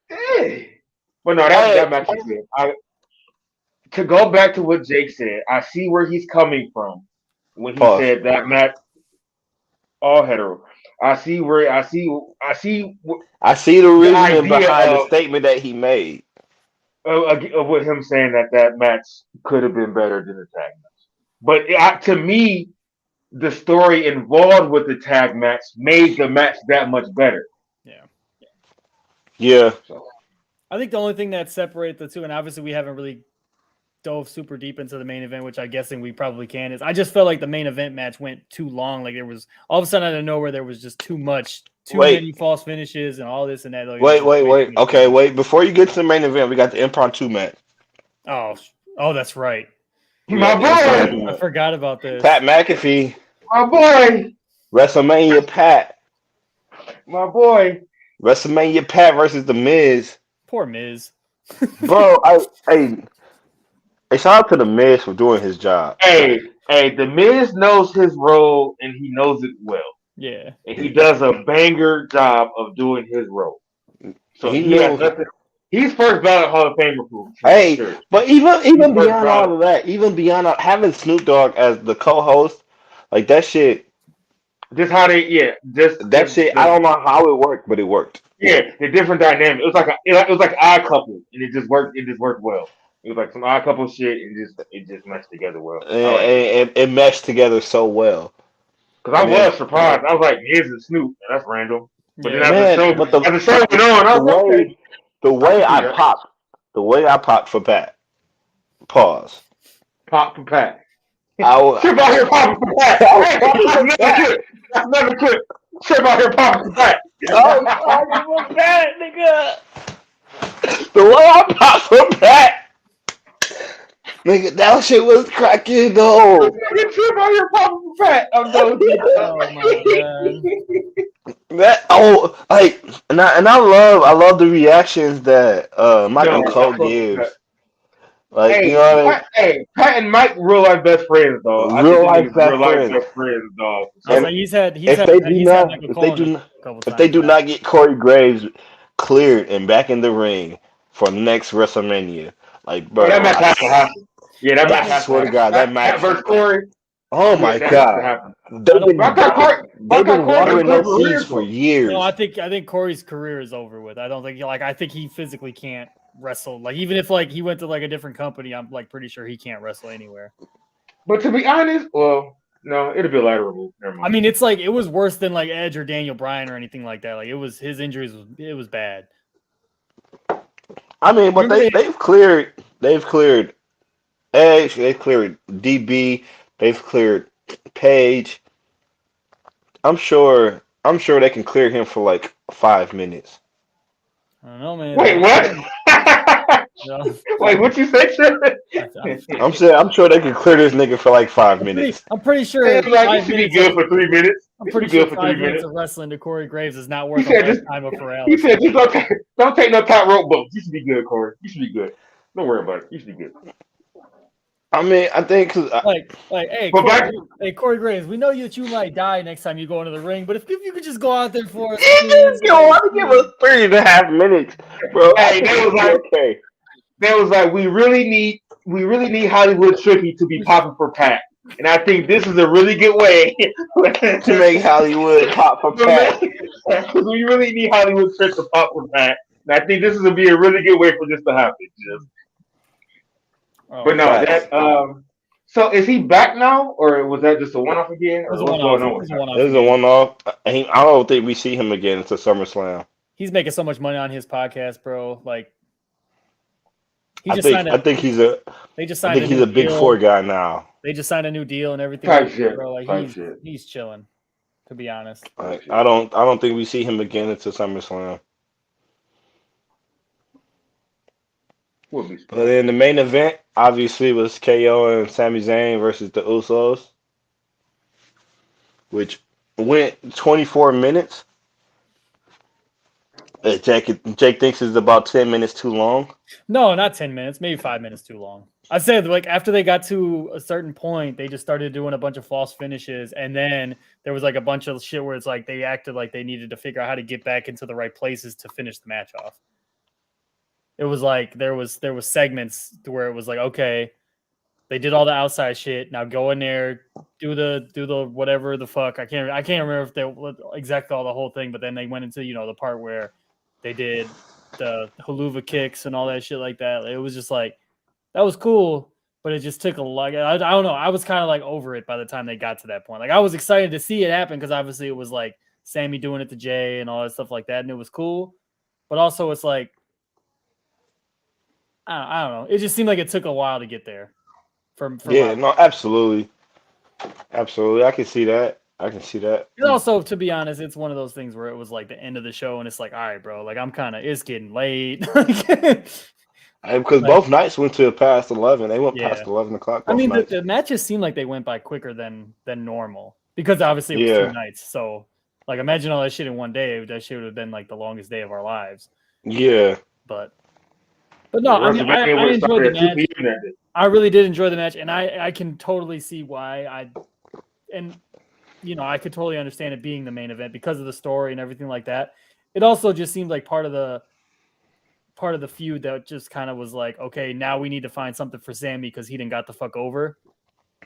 Hey. But no, that match was good. To go back to what Jake said, I see where he's coming from when he said that match all hetero. I see the reason behind the statement that he made. With him saying that match could have been better than the tag match. But to me, the story involved with the tag match made the match that much better. Yeah. So, I think the only thing that separates the two, and obviously we haven't really dove super deep into the main event, which I'm guessing we probably can, is I just felt like the main event match went too long. Like there was all of a sudden out of nowhere, there was just too many false finishes and all this and that. Like, wait. Okay, wait. Before you get to the main event, we got the impromptu match. Oh, that's right. My boy. I forgot about this. Pat McAfee. My boy. WrestleMania Pat. My boy. WrestleMania Pat versus The Miz. Poor Miz. Bro, hey, shout out to The Miz for doing his job. Hey, the Miz knows his role and he knows it well. Yeah. And he does a banger job of doing his role. So He he has knows. nothing. He's first ballot Hall of Famer for Hey, sure. but even He's beyond first all ballot. of that, even beyond having Snoop Dogg as the co-host, like that shit, Just how they, yeah, just that shit. I don't know how it worked, but it worked. yeah, the different dynamic. It was like an odd couple, and it just worked. It just worked well. It was like some odd couple shit, and it just meshed together well. And, I like it and it meshed together so well. because I And then, was surprised. I was like, "Miz and Snoop, that's random." But then Yeah. man, but as the show went on, I the was like, "Okay, the I way can see I that." popped, the way I popped for Pat. Pause. Pop for Pat. I was, Trip out here popping for Pat. I was Hey, popping that's for another Pat. clip. That's another clip. Trip out here popping for Pat. I was popping for Pat, nigga. The way I popped for Pat. Nigga, that shit was cracking though. Trip out here popping for Pat. I'm done. Oh my god. That like and I love the reactions that Michael Yo, Cole I fuck with Pat. gives. Like, you Hey, know what Pat and Mike, real life best friends, dog. I I mean? think Real them life niggas real best life friends. best friends, dog. I was And like, he's if had they do Michael Cole not a couple if they times do now. not get Corey Graves cleared and back in the ring for next WrestleMania, like Oh, that bro, match has to happen. Yeah, that match I has to swear to happen. God, that Pat match. versus Corey. Oh Yeah, my that has to God, happen. I don't But I they've got been Corey for watering his those career, seeds for though. years. No, I think Corey's career is over with. I don't think I think he physically can't wrestle. Like even if like he went to like a different company, I'm like pretty sure he can't wrestle anywhere. But to be honest, well, no, it'll be a lighter remove. Never I mind. mean, it's like it was worse than like Edge or Daniel Bryan or anything like that. Like it was his injuries it was bad. I mean, but Remember they've cleared Edge, they've cleared DB, they've cleared Page. I'm sure they can clear him for like 5 minutes. I don't know, man. Wait, what? Yeah. Wait, what you say, shit? I'm sure they can clear this nigga for like 5 minutes. I'm pretty sure Like, you 5 should be minutes. good for 3 minutes. I'm You should pretty be sure good for 5 3 minutes minutes. of wrestling to Corey Graves is not He worth a said, just, lifetime of he paralysis. said, just don't take no top rope bumps. You should be good, Corey. You should be good. Don't worry about it. You should be good. I mean, I think Like, hey, But back, Corey Graves, we know that you might die next time you go into the ring, but if you could just go out there for us, yo, I give us 3.5 minutes, bro. hey, they was like, we really need Hollywood Tricky to be popping for Pat, and I think this is a really good way to make Hollywood pop for Pat. because we really need Hollywood Trick to pop for Pat, and I think this is gonna be a really good way for this to happen. Just. Oh, But no, Facts. that so is he back now, or was that just a one-off again, it or was a what's one-off. going on It with was a that? one-off. This is a one-off. I don't think we see him again until SummerSlam. He's making so much money on his podcast, bro. Like, he I just signed think he's a they just I signed think a he's new a big deal. four guy now. They just signed a new deal and everything, Type like that, shit. bro. Like Type shit. he's chilling, to be honest. Like, I don't think we see him again until SummerSlam. Would be But in the main event, obviously, was KO and Sami Zayn versus the Usos, which went 24 minutes. Jake thinks it's about 10 minutes too long. No, not 10 minutes, maybe 5 minutes too long. I said like after they got to a certain point, they just started doing a bunch of false finishes, and then there was like a bunch of shit where it's like they acted like they needed to figure out how to get back into the right places to finish the match off. It was like there was segments to where it was like, okay, they did all the outside shit. Now go in there, do the whatever the fuck. I can't remember if they exactly all the whole thing, but then they went into the part where they did the haluva kicks and all that shit like that. It was just like that was cool, but it just took a lot. I don't know. I was kind of like over it by the time they got to that point. Like I was excited to see it happen because obviously it was like Sammy doing it to Jay and all that stuff like that, and it was cool. But also it's like I don't know. It just seemed like it took a while to get there. No, absolutely. I can see that. And also, to be honest, it's one of those things where it was like the end of the show, and it's like, all right, bro, like it's getting late. Because both nights went to past 11. They went Yeah. past 11 o'clock. I mean, nights. the matches seemed like they went by quicker than normal because obviously it was 2 nights. So Like, imagine all that shit in one day. That shit would have been like the longest day of our lives. Yeah. But no, I mean, I enjoyed the match. I really did enjoy the match, and I can totally see why. I could totally understand it being the main event because of the story and everything like that. It also just seemed like part of the feud that just kind of was like, okay, now we need to find something for Sammy because he didn't got the fuck over.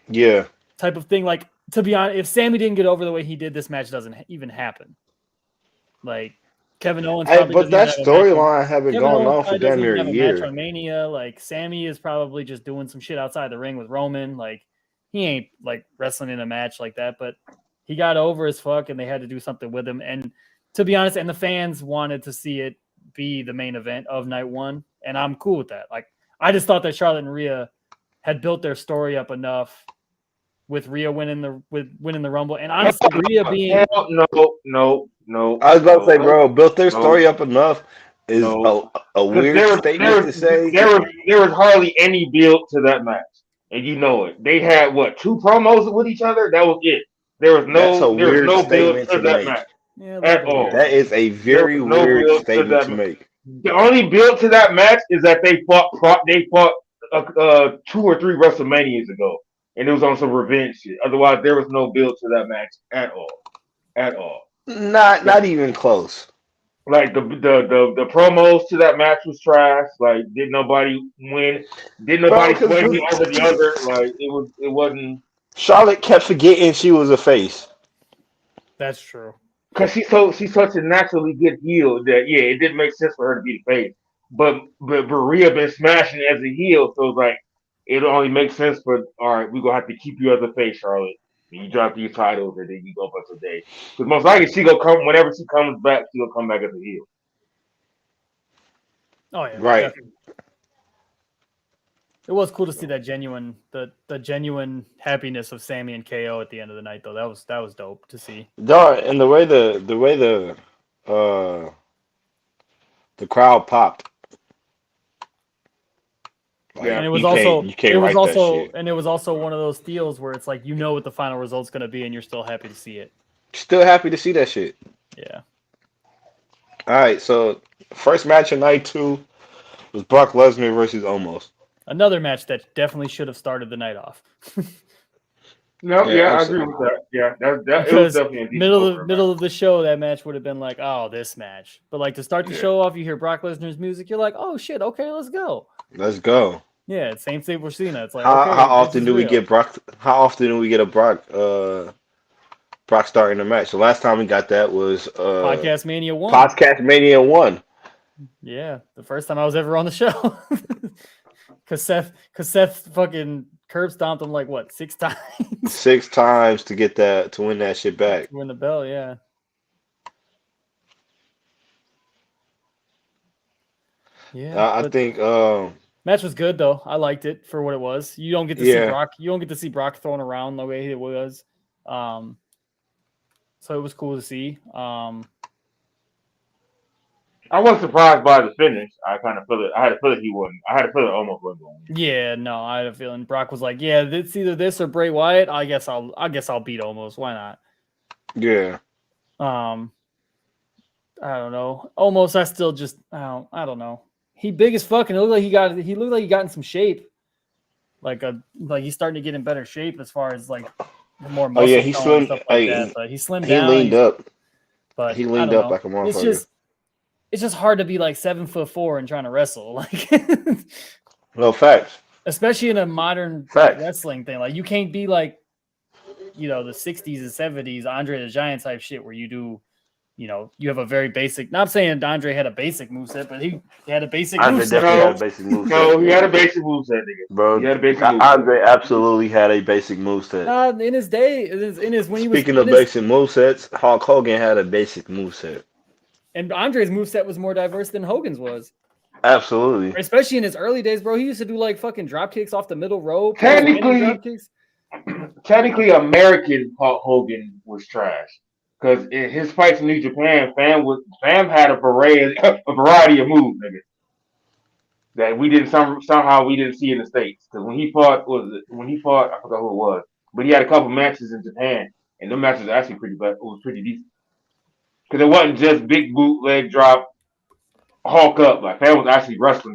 Yeah. Type of thing. Like, to be honest, if Sammy didn't get over the way he did, this match doesn't even happen. Like, Kevin Owens probably But that storyline had been going on for damn near a year. Match on Mania. Like, Sammy is probably just doing some shit outside the ring with Roman. Like, he ain't like wrestling in a match like that, but he got over as fuck, and they had to do something with him. And to be honest, and the fans wanted to see it be the main event of night one, and I'm cool with that. Like, I just thought that Charlotte and Rhea had built their story up enough with Rhea winning the Rumble, and honestly, Rhea being no. I was about to say, bro, built their story up enough is a weird statement to say. There was hardly any build to that match, and you know it. They had what, 2 promos with each other? That was it. There was no build to that match at all. That is a very weird statement to make. The only build to that match is that they fought 2 or 3 WrestleManias ago, and it was on some revenge shit. Otherwise, there was no build to that match at all. Not even close. Like the promos to that match was trash. Like, did nobody win? Did nobody sway me over the other? Like, it wasn't. Charlotte kept forgetting she was a face. That's true. Because she's such a naturally good heel that it didn't make sense for her to be the face. But Rhea been smashing as a heel, so it's like it only makes sense for, all right, we're gonna have to keep you as a face, Charlotte. And you drop these titles and then you go up a day. Because most likely she gonna come whenever she comes back, she gonna come back as a heel. Oh yeah, right. Definitely. It was cool to see that genuine genuine happiness of Sammy and KO at the end of the night, though. That was dope to see. And the way the crowd popped. Like, and it was also one of those deals where it's like, you know what the final result's gonna be, and you're still happy to see it. Still happy to see that shit. Yeah. All right, so first match of night 2 was Brock Lesnar versus Omos. Another match that definitely should have started the night off. I agree with that. Yeah, it was definitely a middle of the show. That match would have been like, oh, this match. But like, to start the show off, you hear Brock Lesnar's music. You're like, oh shit, okay, let's go. Let's go. Yeah, same thing for Cena. It's like, how often do we get Brock? How often do we get a Brock starting the match? The last time we got that was Podcast Mania 1. Podcast Mania 1. Yeah, the first time I was ever on the show. Cause Seth fucking curb stomped him like what, 6 times? 6 times to win that shit back. Win the bell, yeah. Yeah, I think match was good though. I liked it for what it was. You don't get to see Brock. You don't get to see Brock thrown around the way it was. So it was cool to see. I wasn't surprised by the finish. I kind of feel it. I had a feeling he wouldn't. I had a feeling almost wasn't going. Yeah, no, I had a feeling Brock was like, yeah, it's either this or Bray Wyatt. I guess I'll beat Omos. Why not? Yeah. I don't know. Almost, I still just I don't know. He big as fuck, and it looked like he got in some shape. Like he's starting to get in better shape as far as like more muscle. Oh yeah, he slimmed. Stuff like that, but he slimmed down. He leaned up. But he leaned up like a motherfucker. It's just hard to be like 7'4" and trying to wrestle. Like, well, facts. Especially in a modern wrestling thing, like you can't be like, the 60s and 70s Andre the Giant type shit where you do. You have a very basic. Not saying Andre had a basic moveset, but he had a basic moveset. Had a basic moveset. No, he had a basic moveset, nigga. Bro, he had a basic moveset. Andre absolutely had a basic moveset. In his day, Speaking of basic movesets, Hulk Hogan had a basic moveset. And Andre's moveset was more diverse than Hogan's was. Absolutely. Especially in his early days, bro. He used to do like fucking drop kicks off the middle rope. Technically, American Hulk Hogan was trash. Because in his fights in New Japan, Fam had a variety of moves, nigga. That we didn't somehow we didn't see in the States. Because when he fought, I forgot who it was, but he had a couple matches in Japan, and them matches were actually pretty decent. Because it wasn't just big boot leg drop, Hulk up. Like that was actually wrestling.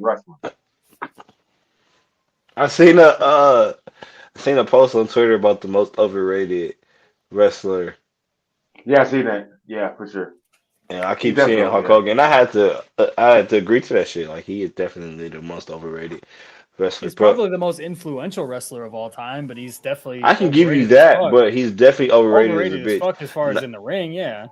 I seen a post on Twitter about the most overrated wrestler, Yeah, I see that. Yeah, for sure. and I He's keep seeing definitely Hulk over Hogan. I had to agree to that shit. Like he is definitely the most overrated wrestler. He's But probably the most influential wrestler of all time, but he's definitely I can give you overrated as that, fuck. but he's definitely overrated as a Overrated as bitch. fuck as far as in the ring, yeah.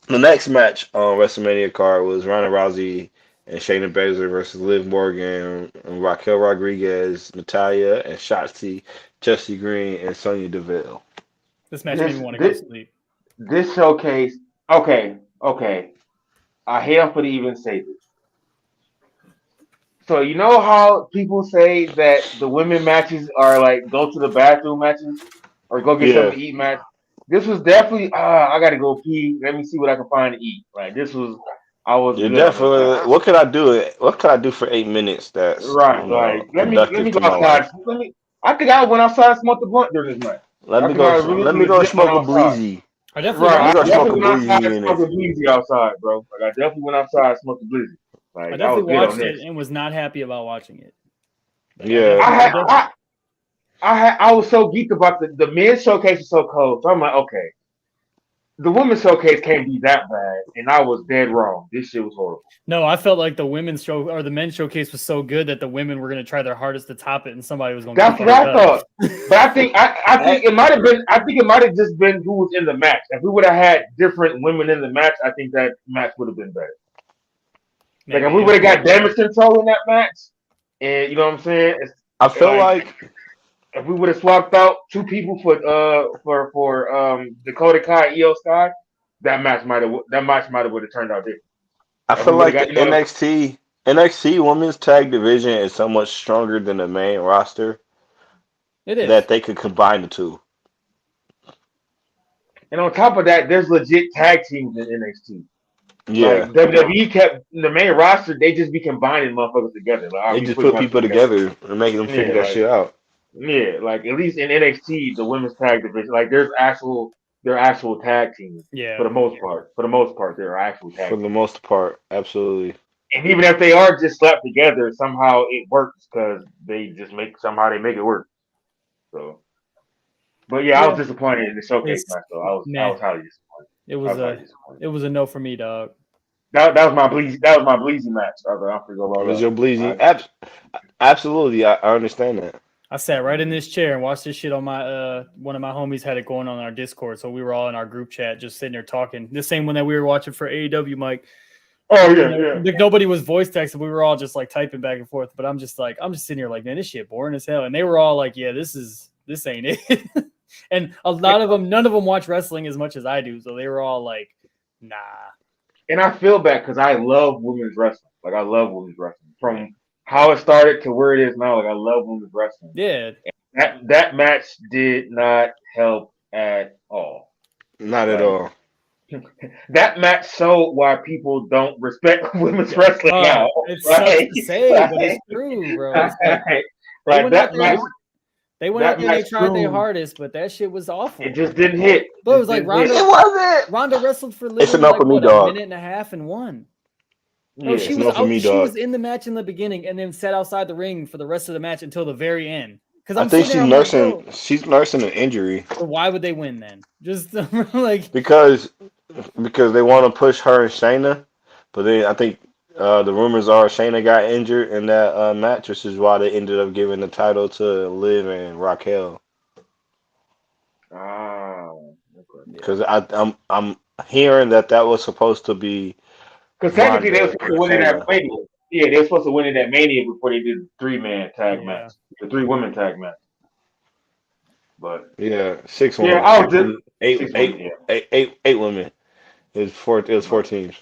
The next match on WrestleMania card was Ronda Rousey and Shayna Baszler versus Liv Morgan and Raquel Rodriguez, Natalia and Shotzi, Chelsea Green and Sonya Deville. This match made this me want to go to this sleep. this showcase. Okay. I hate for to even say this. So you know how people say that the women matches are like go to the bathroom matches or go get Yeah, something to eat match. This was definitely I gotta go pee. Let me see what I can find to eat. Like this was I was you're good on this match. definitely. What could I do? What could I do for 8 minutes that's Right, like let productive me to go my outside. life? I think I went outside and smoked the blunt during this match. Let I me think go. I really Let me go legit went smoke a outside. bleezy. I definitely Right, Let me I go watched it. smoke a definitely went outside and bleezy in smoked it. a bleezy outside, bro. Like I definitely went outside and smoked a bleezy. I Like I definitely was good on watched it this. and was not happy about watching it. Like Yeah, I I had definitely I was so geeked about the men's showcase was so cold. So I'm like, okay, the women's showcase can't be that bad, and I was dead wrong. This shit was horrible. no, I felt like the women's show or the men's showcase was so good that the women were gonna try their hardest to top it and somebody was gonna get That's what fucked I up. thought. But I think it might have been. I think it might have just been who was in the match. If we would have had different women in the match, I think that match would have been better. Like if we Maybe. would have got damage control in that match, and you know what I'm saying, I feel like like if we would have swapped out two people for Dakota Kai Io Sky, that match might have would have turned out different. I If we feel would have like got the NXT women's tag division is so much stronger than the main roster It is. that they could combine the two. and on top of that, there's legit tag teams in NXT. Like Yeah, WWE kept the main roster, they just be combining motherfuckers together. Like, all right, they we just put put motherfuckers people together. together and making them figure Yeah, that shit out. like at least in NXT, the women's tag division, like there are actual tag teams for Yeah. the most part. For the most part, there are actual For tag the teams. most part, absolutely. And even if they are just slapped together, somehow it works because they just make it work. So, but yeah, I was Yeah. disappointed in the showcase It's match though. I meh. was highly disappointed. It I was was highly a disappointed. it was a no for me, dog. That was my bleezy match. I was like, I forgot about Was that. your bleezy? I, Absolutely, I understand that. I sat right in this chair and watched this shit on my one of my homies had it going on our Discord. So we were all in our group chat just sitting there talking. The same one that we were watching for AEW, Mike. oh yeah. Like nobody was voice texting. We were all just like typing back and forth. But I'm just sitting here like, man, this shit boring as hell. And they were all like, yeah, this ain't it. And a lot of them, none of them watch wrestling as much as I do. So they were all like, nah. And I feel bad because I love women's wrestling. Like I love women's wrestling from how it started to where it is now. Like I love women's wrestling. Yeah. That match did not help at all. Not at Like all. that match showed why people don't respect women's wrestling now. It sucks to say, but it's like, true, bro. It's like they like went out that there. match. They went That out there and they match tried their proved hardest, but that shit was awful. it just didn't hit. But it was like It Ronda wasn't. Ronda wrestled for It's literally enough like for me, what, a dog. minute and a half and won. No, Yeah. she It's was enough for out. me, She was dog. in the match in the beginning and then sat outside the ring for the rest of the match until the very end. Because I I'm think sitting there, I'm like, bro, she's nursing an injury so why would they win then? Just like, because they want to push her and Shayna, but then I think the rumors are Shayna got injured in that match, which is why they ended up giving the title to Liv and Raquel. Oh, okay. Because I'm hearing that was supposed to be Because technically they were Ronda supposed and to win it Shayna. at Mania. Yeah, they were supposed to win it at Mania before they did the 3-man tag yeah. match, the 3 women tag match. But Yeah, six yeah, women I was just and eight 6 women. eight Yeah. eight women. It was four teams.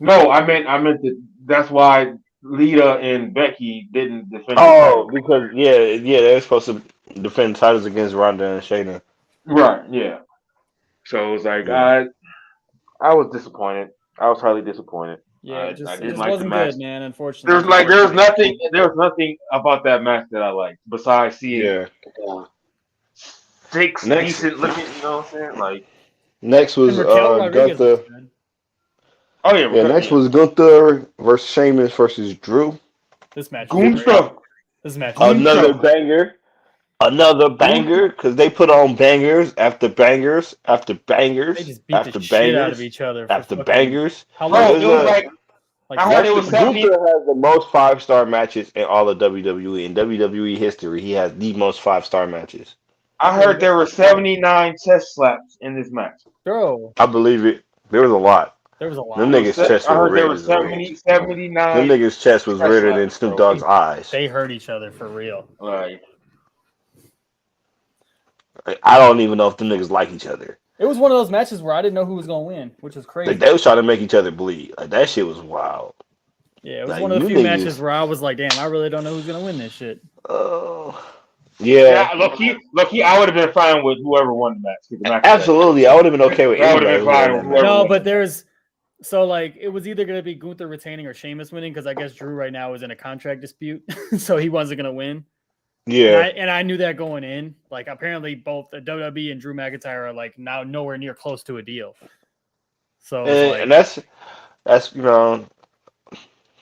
No, I meant that. That's why Lita and Becky didn't defend the Oh, title. because they were supposed to defend titles against Ronda and Shayna. Right. Yeah. So it was like Yeah. I was disappointed. I was highly disappointed. Yeah, I it didn't just like the wasn't match. good, man. Unfortunately. There was nothing about that match that I liked besides seeing Yeah. 6 Next decent looking. You know what I'm saying? Like next And was Raquel Rodriguez looks Gunther. good. Oh yeah, Yeah, next was Gunther versus Sheamus versus Drew. This match was great. Gunther. This match was Another Gunther. banger. Another Gunther. banger because they put on bangers after bangers after They bangers just beat the after shit out of bangers each other for after fucking bangers. how Bro, long? it was like Like I heard it was 70. Gunther has the most 5-star matches in all of WWE. In WWE history, he has the most 5-star matches. I heard there were 79 chest slaps in this match. bro, I believe it. There was a lot. there was a Them lot. niggas' chests I were heard there red were as a bitch. 79 Them niggas' chest was chest redder slaps, than Snoop bro. Dogg's eyes. They hurt each other for real. Like, I don't even know if them niggas like each other. It was one of those matches where I didn't know who was gonna win, which was crazy. They was trying to make each other bleed. Like that shit was wild. Yeah, it was Like, one of the you few niggas- matches where I was like, damn, I really don't know who's gonna win this shit. Oh, yeah, yeah. look, I would have been fine with whoever won the match. 'Cause the match was Absolutely, I would have been okay with I would've anybody. been fine who with won whoever that No, match. but there's so like it was either gonna be Gunther retaining or Sheamus winning because I guess Drew right now is in a contract dispute, so he wasn't gonna win. Yeah, And I knew that going in. Like apparently both the WWE and Drew McIntyre are like now nowhere near close to a deal. So it's like, and that's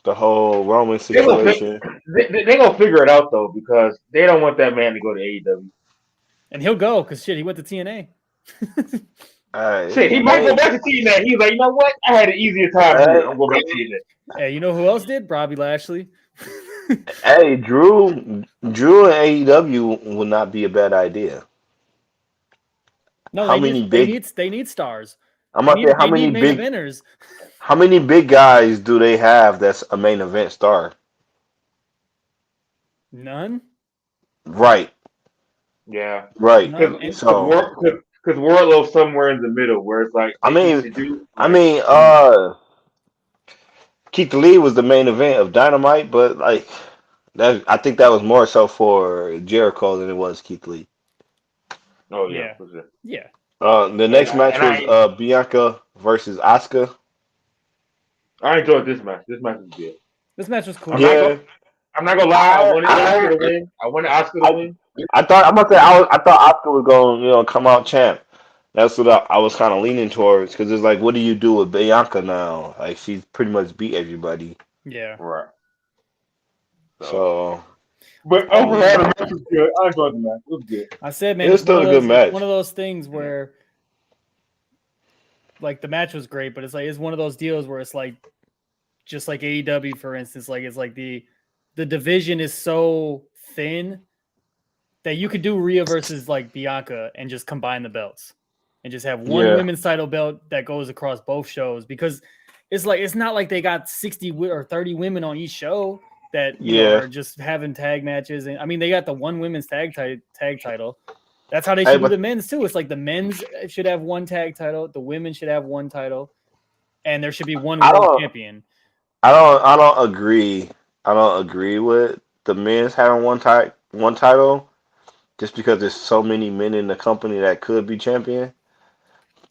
the whole Roman They gonna, situation. they gonna figure it out though because they don't want that man to go to AEW. and he'll go because shit, he went to TNA. Shit, he might go back to TNA. He's like, you know what? I had an easier time here. I'm going back to TNA. Hey, you know who else did? Bobby Lashley. Hey, Drew and AEW would not be a bad idea. No, How they many need, big- they need stars. I'm They about to need, say they need main eventers. how many big guys do they have that's a main event star? None. Right, Yeah. right. None. And- So Because Wardlow's somewhere in the middle where it's like, I mean- they do, I like, mean, Keith Lee was the main event of Dynamite, but like that, I think that was more so for Jericho than it was Keith Lee. oh Yeah. yeah, for sure. Yeah. The next And match I- was Bianca versus Asuka. I enjoyed this match. This match was good. This match was cool. I'm not Yeah, gonna- I'm not gonna lie. I wanted Asuka to win. I wanted Asuka to win. I thought Asuka was going come out champ. That's what I was kind of leaning towards because it's like, what do you do with Bianca now? Like she's pretty much beat everybody. Yeah. Right. So But overall, the match was good. I enjoyed the match. It was good. I said, man, It was it's one still of a good those- match. One of those things where, like, the match was great, but it's one of those deals where it's like, just like AEW, for instance, like it's like the division is so thin that you could do Rhea versus like Bianca and just combine the belts and just have one Yeah. women's title belt that goes across both shows because it's not like they got 60 or 30 women on each show that you know, Yeah. are just having tag matches. And I mean, they got the one women's tag title. That's how they Hey, should do but- the men's too. It's like the men's should have one tag title, the women should have one title, and there should be one I world don't- champion. I don't agree. I don't agree with the men's having one title, just because there's so many men in the company that could be champion.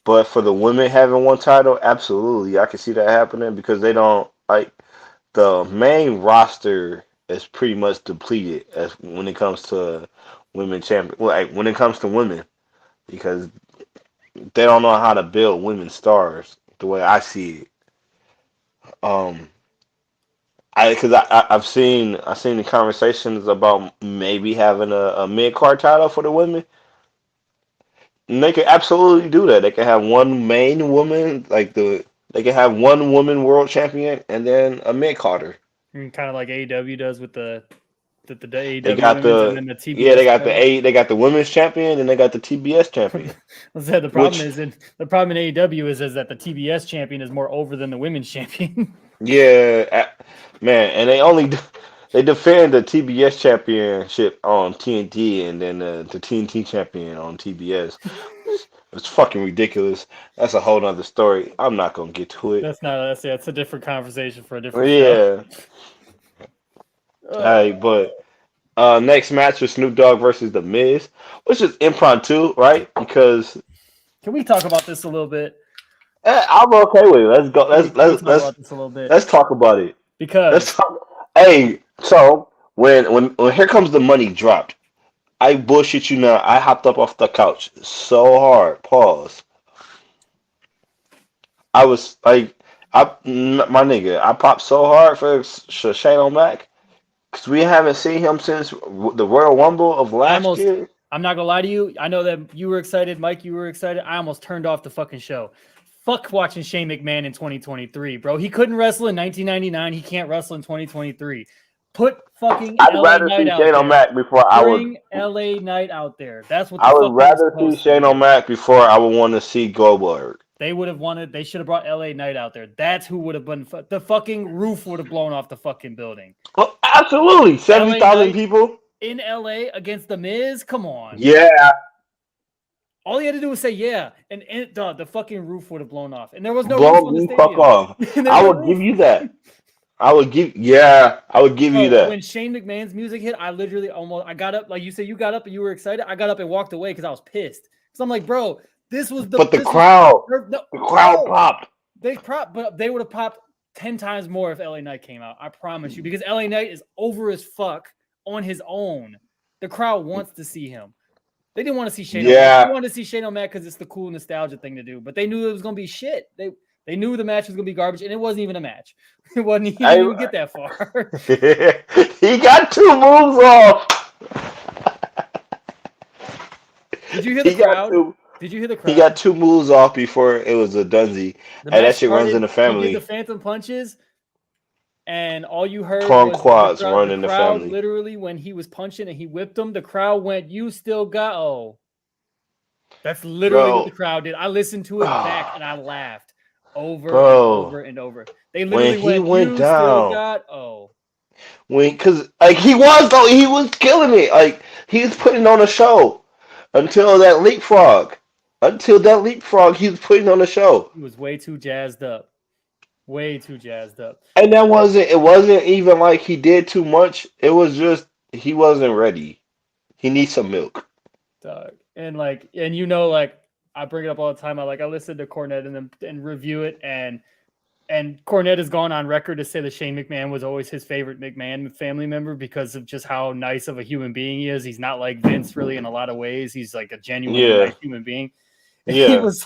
But for the women having one title, absolutely, I can see that happening because they don't like the main roster is pretty much depleted as when it comes to women champion. Like when it comes to women, because they don't know how to build women stars the way I see it. I've seen the conversations about maybe having a mid card title for the women. And they could absolutely do that. They can have one main woman, they can have one woman world champion and then a mid carder. Kind of like AEW does with the AEW They got women's and then the TBS. they got title. they got the women's champion and they got the TBS champion. I said the problem which- the problem in AEW is that the TBS champion is more over than the women's champion. Yeah, man, and they defend the TBS championship on TNT and then the TNT champion on TBS. It's fucking ridiculous. That's a whole nother story. I'm not gonna get to it. That's a different conversation for a different show. Yeah. Hey, but next match was Snoop Dogg versus The Miz, which is impromptu, right? Because Can we talk about this a little bit? I'm okay with it. Let's go. Can we talk about this a little bit? Let's talk about it. Because Let's talk. Hey, so when Here Comes the Money dropped, I bullshit you now. I hopped up off the couch so hard. Pause. I was like, My nigga, I popped so hard for Shane O'Mac because we haven't seen him since the Royal Rumble of last year. I'm not gonna lie to you. I know that you were excited, Mike. You were excited. I almost turned off the fucking show. Fuck watching Shane McMahon in 2023, bro. He couldn't wrestle in 1999. He can't wrestle in 2023. Put fucking I'd LA rather Knight see out Shane there. O'Mac before I would. Bring LA Knight out there. That's what the I fuck would they were rather see supposed to Shane do. O'Mac before I would want to see Goldberg. They would have wanted. They should have brought LA Knight out there. That's who would have been. The fucking roof would have blown off the fucking building. Well, absolutely, 70,000 people in LA against the Miz. Come on. Yeah. All he had to do was say yeah, and the fucking roof would have blown off, and there was no Blow roof on the me stadium. fuck off. I would give you that. I would give you that. When Shane McMahon's music hit, I literally I got up, like you said, you got up and you were excited. I got up and walked away because I was pissed. Because I'm like, bro, this was the. But the crowd popped. But they would have popped 10 times more if LA Knight came out. I promise you, because LA Knight is over as fuck on his own. The crowd wants to see him. They didn't want to see Shane O'Mac. They wanted to see Shane O'Mac because it's the cool nostalgia thing to do. But they knew it was going to be shit. They knew the match was going to be garbage, and it wasn't even a match. It wasn't. He didn't even get that far. He got 2 moves off. Did you hear the crowd? Did you hear the crowd? He got 2 moves off before it was a dunzy. And that shit runs in the family. He did the phantom punches, and all you heard Torn was quads the run in the family. Literally, when he was punching and he whipped them, the crowd went, "You still got That's literally what the crowd did. I listened to it back and I laughed over and over and over. They literally went down. Still got because he was killing it. Like he was putting on a show until that leapfrog. He was putting on a show. He was way too jazzed up. Way too jazzed up. And it wasn't even like he did too much. It was just he wasn't ready. He needs some milk. Dog. And I bring it up all the time. I listen to Cornette and review it, and Cornette has gone on record to say that Shane McMahon was always his favorite McMahon family member because of just how nice of a human being he is. He's not like Vince really in a lot of ways. He's like a genuine nice human being. Yeah. He was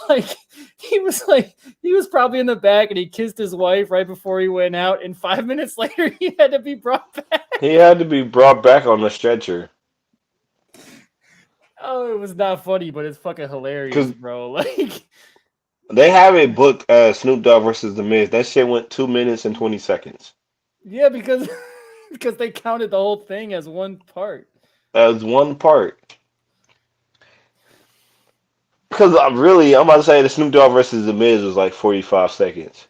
probably in the back and he kissed his wife right before he went out, and 5 minutes later he had to be brought back. He had to be brought back on the stretcher. Oh, it was not funny, but it's fucking hilarious, bro. Like they have it booked as Snoop Dogg versus The Miz. That shit went 2 minutes and 20 seconds. Yeah, because they counted the whole thing as one part. As one part. Because I'm about to say the Snoop Dogg versus The Miz was like 45 seconds.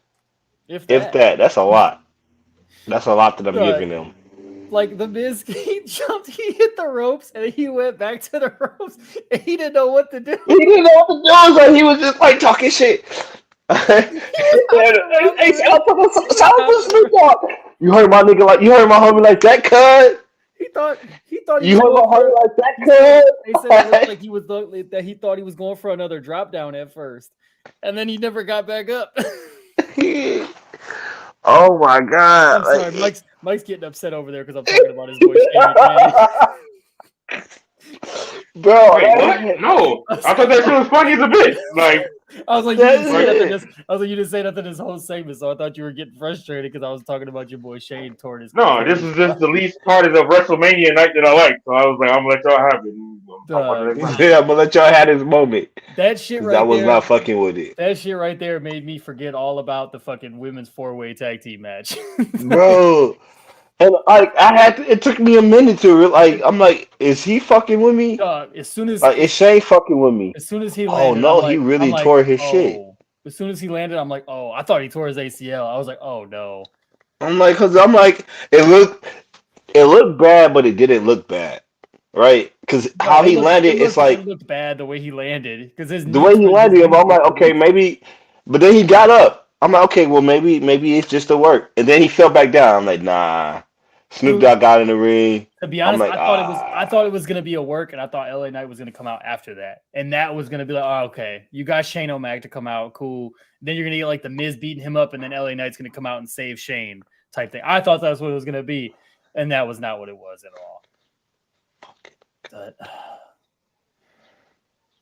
If that, that's a lot. That's a lot that I'm giving them. Like The Miz, he hit the ropes, and he went back to the ropes, and he didn't know what to do. He didn't know what to do. It was like he was just like talking shit. Hey, shout out to Snoop Dogg. You heard my nigga you heard my homie like that, cuz. He thought you heard my homie like that, cuz. They said it looked like that he thought he was going for another drop down at first, and then he never got back up. Oh my god! I'm sorry, Mike's getting upset over there because I'm talking about his boy Shane. Bro, wait, no, I thought that shit was funny as a bitch. Like, I was like, you didn't say nothing this whole segment, so I thought you were getting frustrated because I was talking about your boy Shane torn his. No, this is just the least part of the WrestleMania night that I like. So I was like, I'm gonna let y'all have it. I'm gonna let y'all have this moment. That shit right there. I was not fucking with it. That shit right there made me forget all about the fucking women's 4-way tag team match. Bro. And it took me a minute to I'm like, is he fucking with me? As soon as is Shane fucking with me? As soon as he landed, he really tore his shit. As soon as he landed, I'm like, oh, I thought he tore his ACL. I was like, oh no. It looked bad, but it didn't look bad, right? Because how he landed, it looked bad the way he landed. Because the way he landed, I'm like, okay, maybe, but then he got up. I'm like, okay, well, maybe it's just the work, and then he fell back down. I'm like, nah. Snoop Dogg got in the ring. To be honest, I thought it was gonna be a work, and I thought LA Knight was gonna come out after that, and that was gonna be like, oh, okay, you got Shane O'Mac to come out, cool. Then you're gonna get like the Miz beating him up, and then LA Knight's gonna come out and save Shane type thing. I thought that's what it was gonna be, and that was not what it was at all. But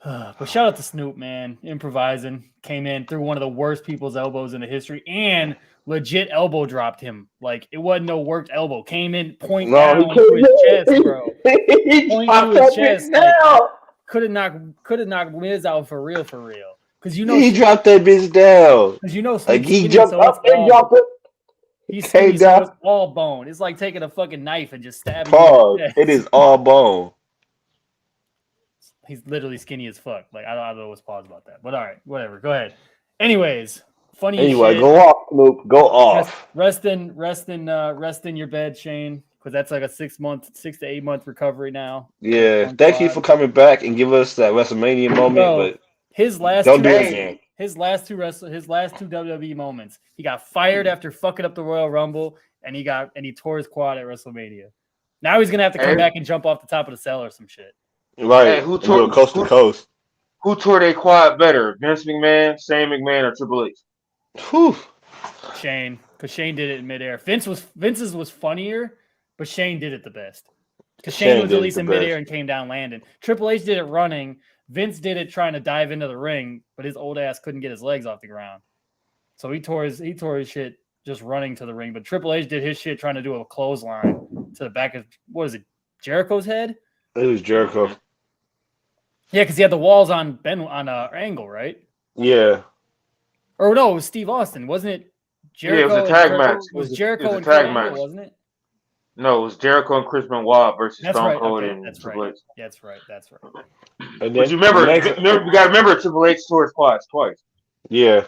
But shout out to Snoop, man, improvising, came in through one of the worst people's elbows in the history, and legit elbow dropped him. Like it wasn't no worked elbow. Came in point No, down he to his chest, bro. he Point dropped to his that chest. bitch Like down. could have knocked Miz out for real. Because He dropped that bitch down. Snoop's Like he skinny, jumped so it's up and all dropped it. he's Came skinny, so it's down. all bone. It's like taking a fucking knife and just stabbing you in Pause. the chest. It is all bone. He's literally skinny as fuck. Like I don't know what's pause about that. But all right, whatever. Go ahead. Anyways, funny as Anyway, shit. go off, Snoop. Go off. Rest in your bed, Shane, because that's like a 6 to 8 month recovery now. Yeah. Thank you for coming back and give us that WrestleMania moment, Bro, but his last don't two do it wrestle- again. his last two WWE moments. He got fired after fucking up the Royal Rumble, and he tore his quad at WrestleMania. Now he's gonna have to come back and jump off the top of the cell or some shit. Right. Hey, And do it coast to coast. Who tore their quad better, Vince McMahon, Shane McMahon, or Triple H? Whew. Shane, because Shane did it in midair. Vince's was funnier, but Shane did it the best. Because Shane was did at it least the in midair best. and came down landing. Triple H did it running. Vince did it trying to dive into the ring, but his old ass couldn't get his legs off the ground. So he tore his shit just running to the ring. But Triple H did his shit trying to do a clothesline to the back of Jericho's head? It was Jericho. Yeah, because he had the walls on Angle, right? Yeah. Or no, it was Steve Austin, wasn't it? Jericho Yeah, it was a and tag Kurt- match. It was It Jericho was a and tag Kurt match. Angle, wasn't it? No, it was Jericho and Chris Benoit versus That's Stone right. Cold Okay, and that's Triple right. H. That's right. And But then you remember, the next- you got to remember Triple H tore his quads twice. Yeah.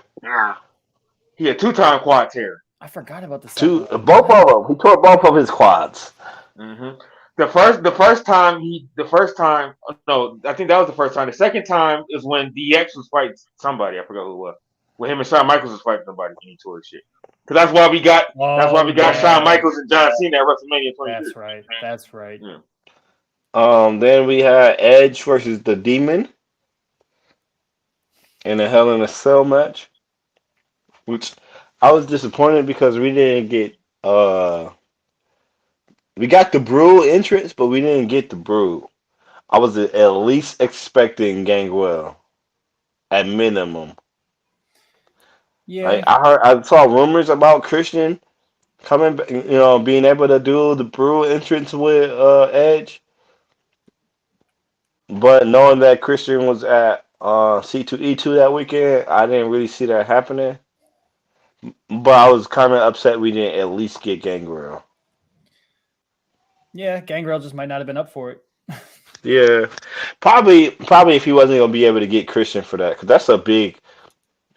He had 2-time quad tear. I forgot about the second one. Both of them. He tore both of his quads. Mm-hmm. The first time, no, I think that was the first time. The second time is when DX was fighting somebody. I forgot who it was. When him and Shawn Michaels was fighting somebody, and he tore his shit. Because that's why we got Shawn Michaels and John Cena at WrestleMania 23. That's right. Yeah. Then we had Edge versus the Demon in a Hell in a Cell match, which I was disappointed because we didn't get. We got the Brew entrance, but we didn't get the Brew. I was at least expecting Gangrel, at minimum. Yeah. I saw rumors about Christian coming, being able to do the Brew entrance with Edge. But knowing that Christian was at C2E2 that weekend, I didn't really see that happening. But I was kind of upset we didn't at least get Gangrel. Yeah, Gangrel just might not have been up for it. Yeah, probably if he wasn't gonna be able to get Christian for that, because that's a big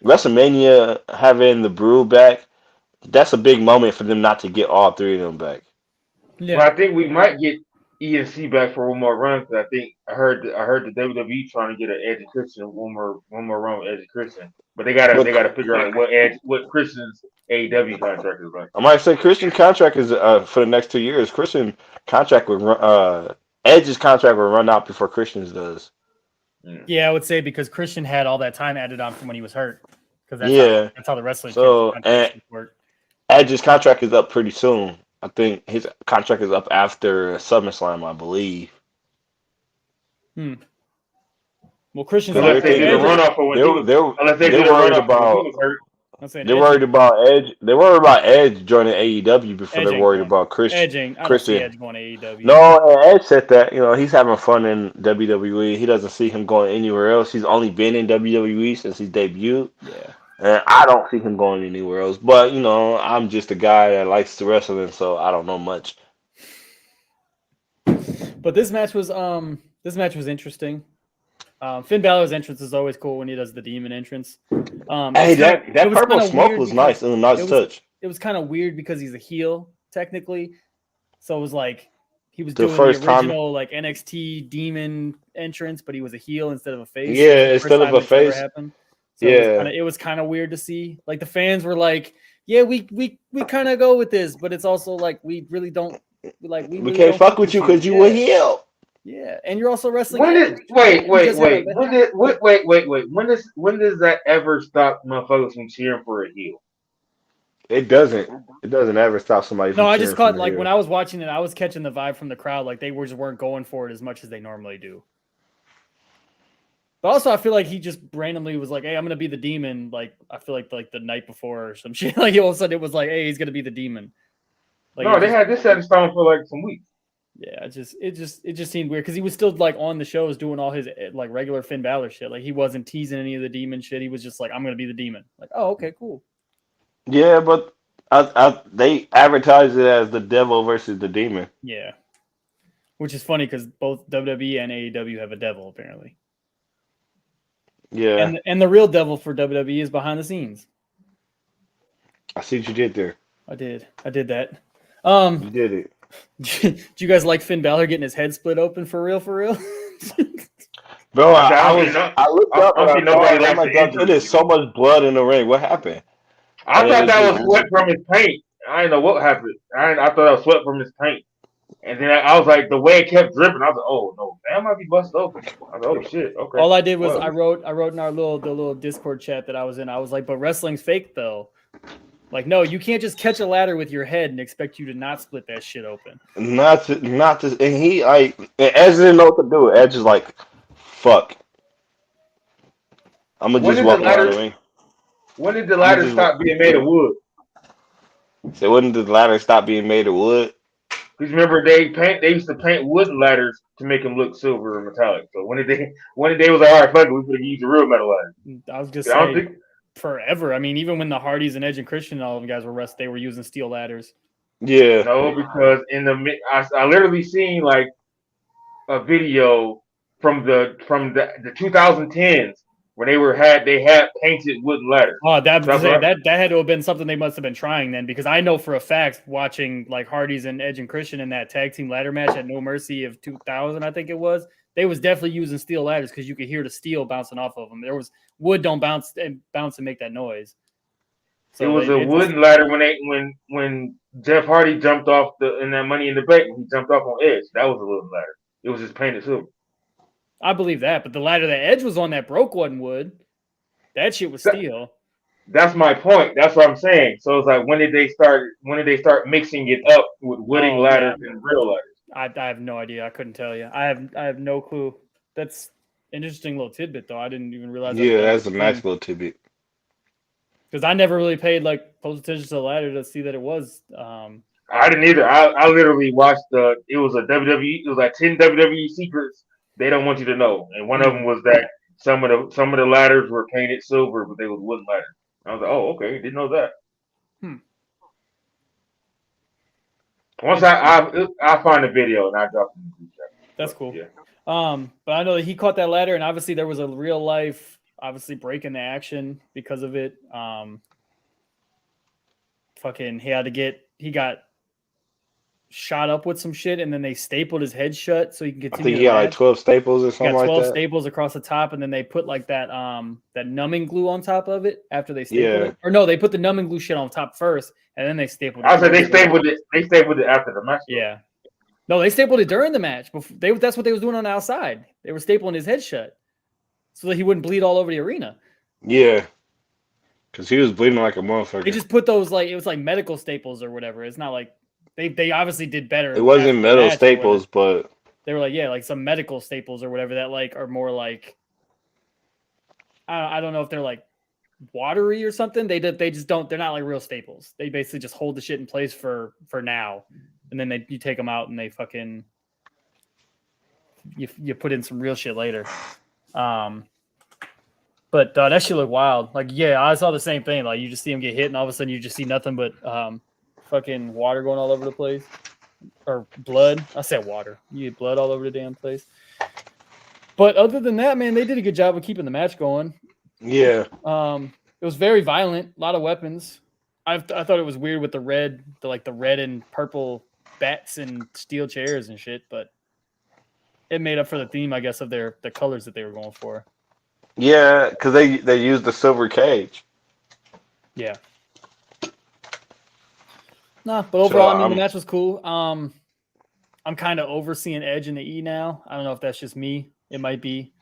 WrestleMania having the Brew back. That's a big moment for them not to get all three of them back. Yeah. Well, I think we might get ENC back for one more run. Because I heard the WWE trying to get an Edge and Christian one more run with Edge and Christian. But they gotta figure out what Christian's AEW contract is like. I might say Christian contract is for the next 2 years. Christian contract would Edge's contract will run out before Christian's does. Yeah, I would say because Christian had all that time added on from when he was hurt. Because that's how the wrestling work. Edge's contract is up pretty soon. I think his contract is up after SummerSlam, I believe. Well, Christian's unless they did a runoff for when They're worried about Edge. They worried about Edge joining AEW before they're worried about Christian. I don't see Edge going to AEW. No, and Edge said that he's having fun in WWE. He doesn't see him going anywhere else. He's only been in WWE since he debuted. Yeah. And I don't see him going anywhere else. But I'm just a guy that likes to wrestle, so I don't know much. But this match was interesting. Finn Balor's entrance is always cool when he does the demon entrance. That purple smoke was nice and a nice touch. It was kind of weird because he's a heel technically, so it was like he was the doing first the original like NXT demon entrance, but he was a heel instead of a face. Yeah, instead of a face. So it was kind of weird to see. Like the fans were like, "Yeah, we kind of go with this, but it's also like we really don't like we really can't fuck with you because you a heel." Yeah, and you're also wrestling. Wait. When does that ever stop motherfuckers from cheering for a heel? It doesn't. It doesn't ever stop somebody from No, I cheering just caught for a like heel. when I was watching it, I was catching the vibe from the crowd, like they just weren't going for it as much as they normally do. But also, I feel like he just randomly was like, "Hey, I'm gonna be the demon." Like, I feel like the night before or some shit. Like, all of a sudden, it was like, "Hey, he's gonna be the demon." Like, No, they had this set in stone for like some weeks. yeah, it just seemed weird because he was still like on the shows doing all his like regular Finn Balor shit. Like, he wasn't teasing any of the demon shit. He was just like, "I'm gonna be the demon." Like, oh, okay, cool. Yeah, but they advertised it as the devil versus the demon. Yeah, which is funny because both WWE and AEW have a devil apparently. Yeah, And the real devil for WWE is behind the scenes. I see what you did there. I did that. You did it. Do you guys like Finn Balor getting his head split open for real? Bro, I looked up and I thought, oh my God, there's so much blood in the ring. What happened? I thought that was sweat from his paint. I didn't know what happened. I thought that was sweat from his paint. And then I was like, the way it kept dripping, I was like, oh no, that might be busted open. I was like, oh shit, okay. All I did was I wrote in our little Discord chat that I was in. I was like, but wrestling's fake though. Like, no, you can't just catch a ladder with your head and expect you to not split that shit open. Not to, and he like, and Edge didn't know what to do. Edge is like, fuck. I'm gonna just walk around the ring. When did the ladder stop being made of wood? So when did the ladder stop being made of wood? Because remember they used to paint wooden ladders to make them look silver and metallic. So when did they was like, all right, fuck it, we could use a real metal ladder. I was just saying forever. I mean, even when the Hardys and Edge and Christian and all of them guys were wrestling, they were using steel ladders. Yeah. No, because I literally seen like a video from the 2010s where they had painted wooden ladders. Oh, that had to have been something they must have been trying then, because I know for a fact watching like Hardys and Edge and Christian in that tag team ladder match at No Mercy of 2000, I think it was, they was definitely using steel ladders because you could hear the steel bouncing off of them. There was wood don't bounce and make that noise. So it was a wooden ladder when Jeff Hardy jumped off in that Money in the Bank. He jumped off on Edge. That was a wooden ladder. It was just painted silver. I believe that, but the ladder that Edge was on that broke wasn't wood. That shit was steel. That's my point. That's what I'm saying. So it's like when did they start mixing it up with wooden ladders and real ladders? I have no idea. I couldn't tell you. I have no clue. That's an interesting little tidbit though. I didn't even realize. Yeah, that's a nice little tidbit. Because I never really paid close attention to the ladder to see that it was. I didn't either. I literally watched it was a WWE. It was like 10 WWE secrets they don't want you to know, and one of them was that some of the ladders were painted silver, but they was wooden ladders. I was like, oh, okay, didn't know that. Once I find the video and I drop it in the chat. That's cool. Yeah. But I know that he caught that ladder, and obviously there was a real life, break in the action because of it. He got shot up with some shit, and then they stapled his head shut so he can continue. I think he got like 12 staples or something like that. 12 staples across the top, and then they put like that numbing glue on top of it after they stapled it. Or no, they put the numbing glue shit on top first, and then they stapled it. I said they stapled it. They stapled it after the match. Yeah. No, they stapled it during the match. That's what they was doing on the outside. They were stapling his head shut so that he wouldn't bleed all over the arena. Yeah. Because he was bleeding like a motherfucker. They just put those it was like medical staples or whatever. It's not like they obviously did better. It wasn't metal staples, but they were like some medical staples or whatever that are more like I don't know if they're like watery or something. They're not like real staples. They basically just hold the shit in place for now, and then you take them out and they fucking you put in some real shit later. But that shit looked wild. I saw the same thing. Like you just see him get hit, and all of a sudden you just see nothing but fucking water going all over the place, or blood. I said water. You get blood all over the damn place. But other than that, man, they did a good job of keeping the match going. Yeah. It was very violent. A lot of weapons. I thought it was weird with the red and purple bats and steel chairs and shit, but it made up for the theme, I guess, of the colors that they were going for. Yeah, because they used the silver cage. Yeah. No, but overall, the match was cool. I'm kind of overseeing Edge in the E now. I don't know if that's just me. It might be.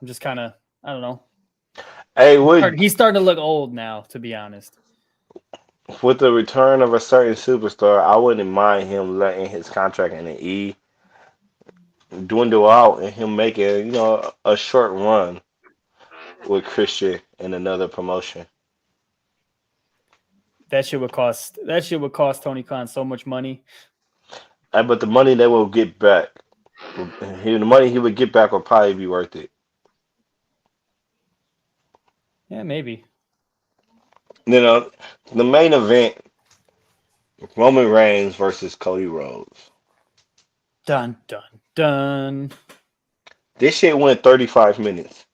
I'm just kind of, I don't know. Hey, he's starting to look old now, to be honest. With the return of a certain superstar, I wouldn't mind him letting his contract in the E dwindle out and him making, a short run with Christian in another promotion. That shit would cost. That shit would cost Tony Khan so much money. But the money they will get back, the money he would get back will probably be worth it. Yeah, maybe. You know, the main event, Roman Reigns versus Cody Rhodes. Dun dun dun. This shit went 35 minutes.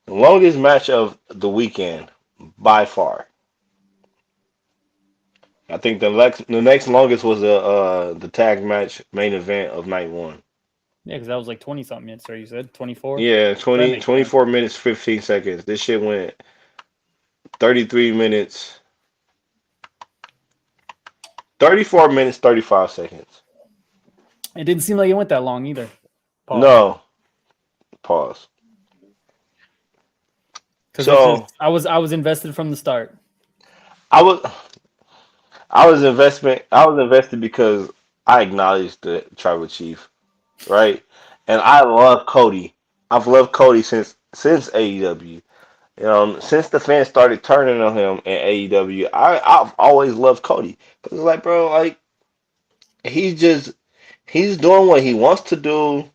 The longest match of the weekend by far. I think the next longest was the tag match main event of night one. Yeah, because that was like 20 something minutes. Or you said 24. Yeah, That 20, makes sense. 24 minutes, 15 seconds. This shit went 33 minutes, 34 minutes, 35 seconds. It didn't seem like it went that long either. Pause. No. Pause. Because So I was invested from the start. I was I was invested because I acknowledged the tribal chief, right? And I love Cody. I've loved Cody since AEW. Since the fans started turning on him in AEW, I've always loved Cody. Cause it's like, bro, like he's doing what he wants to do,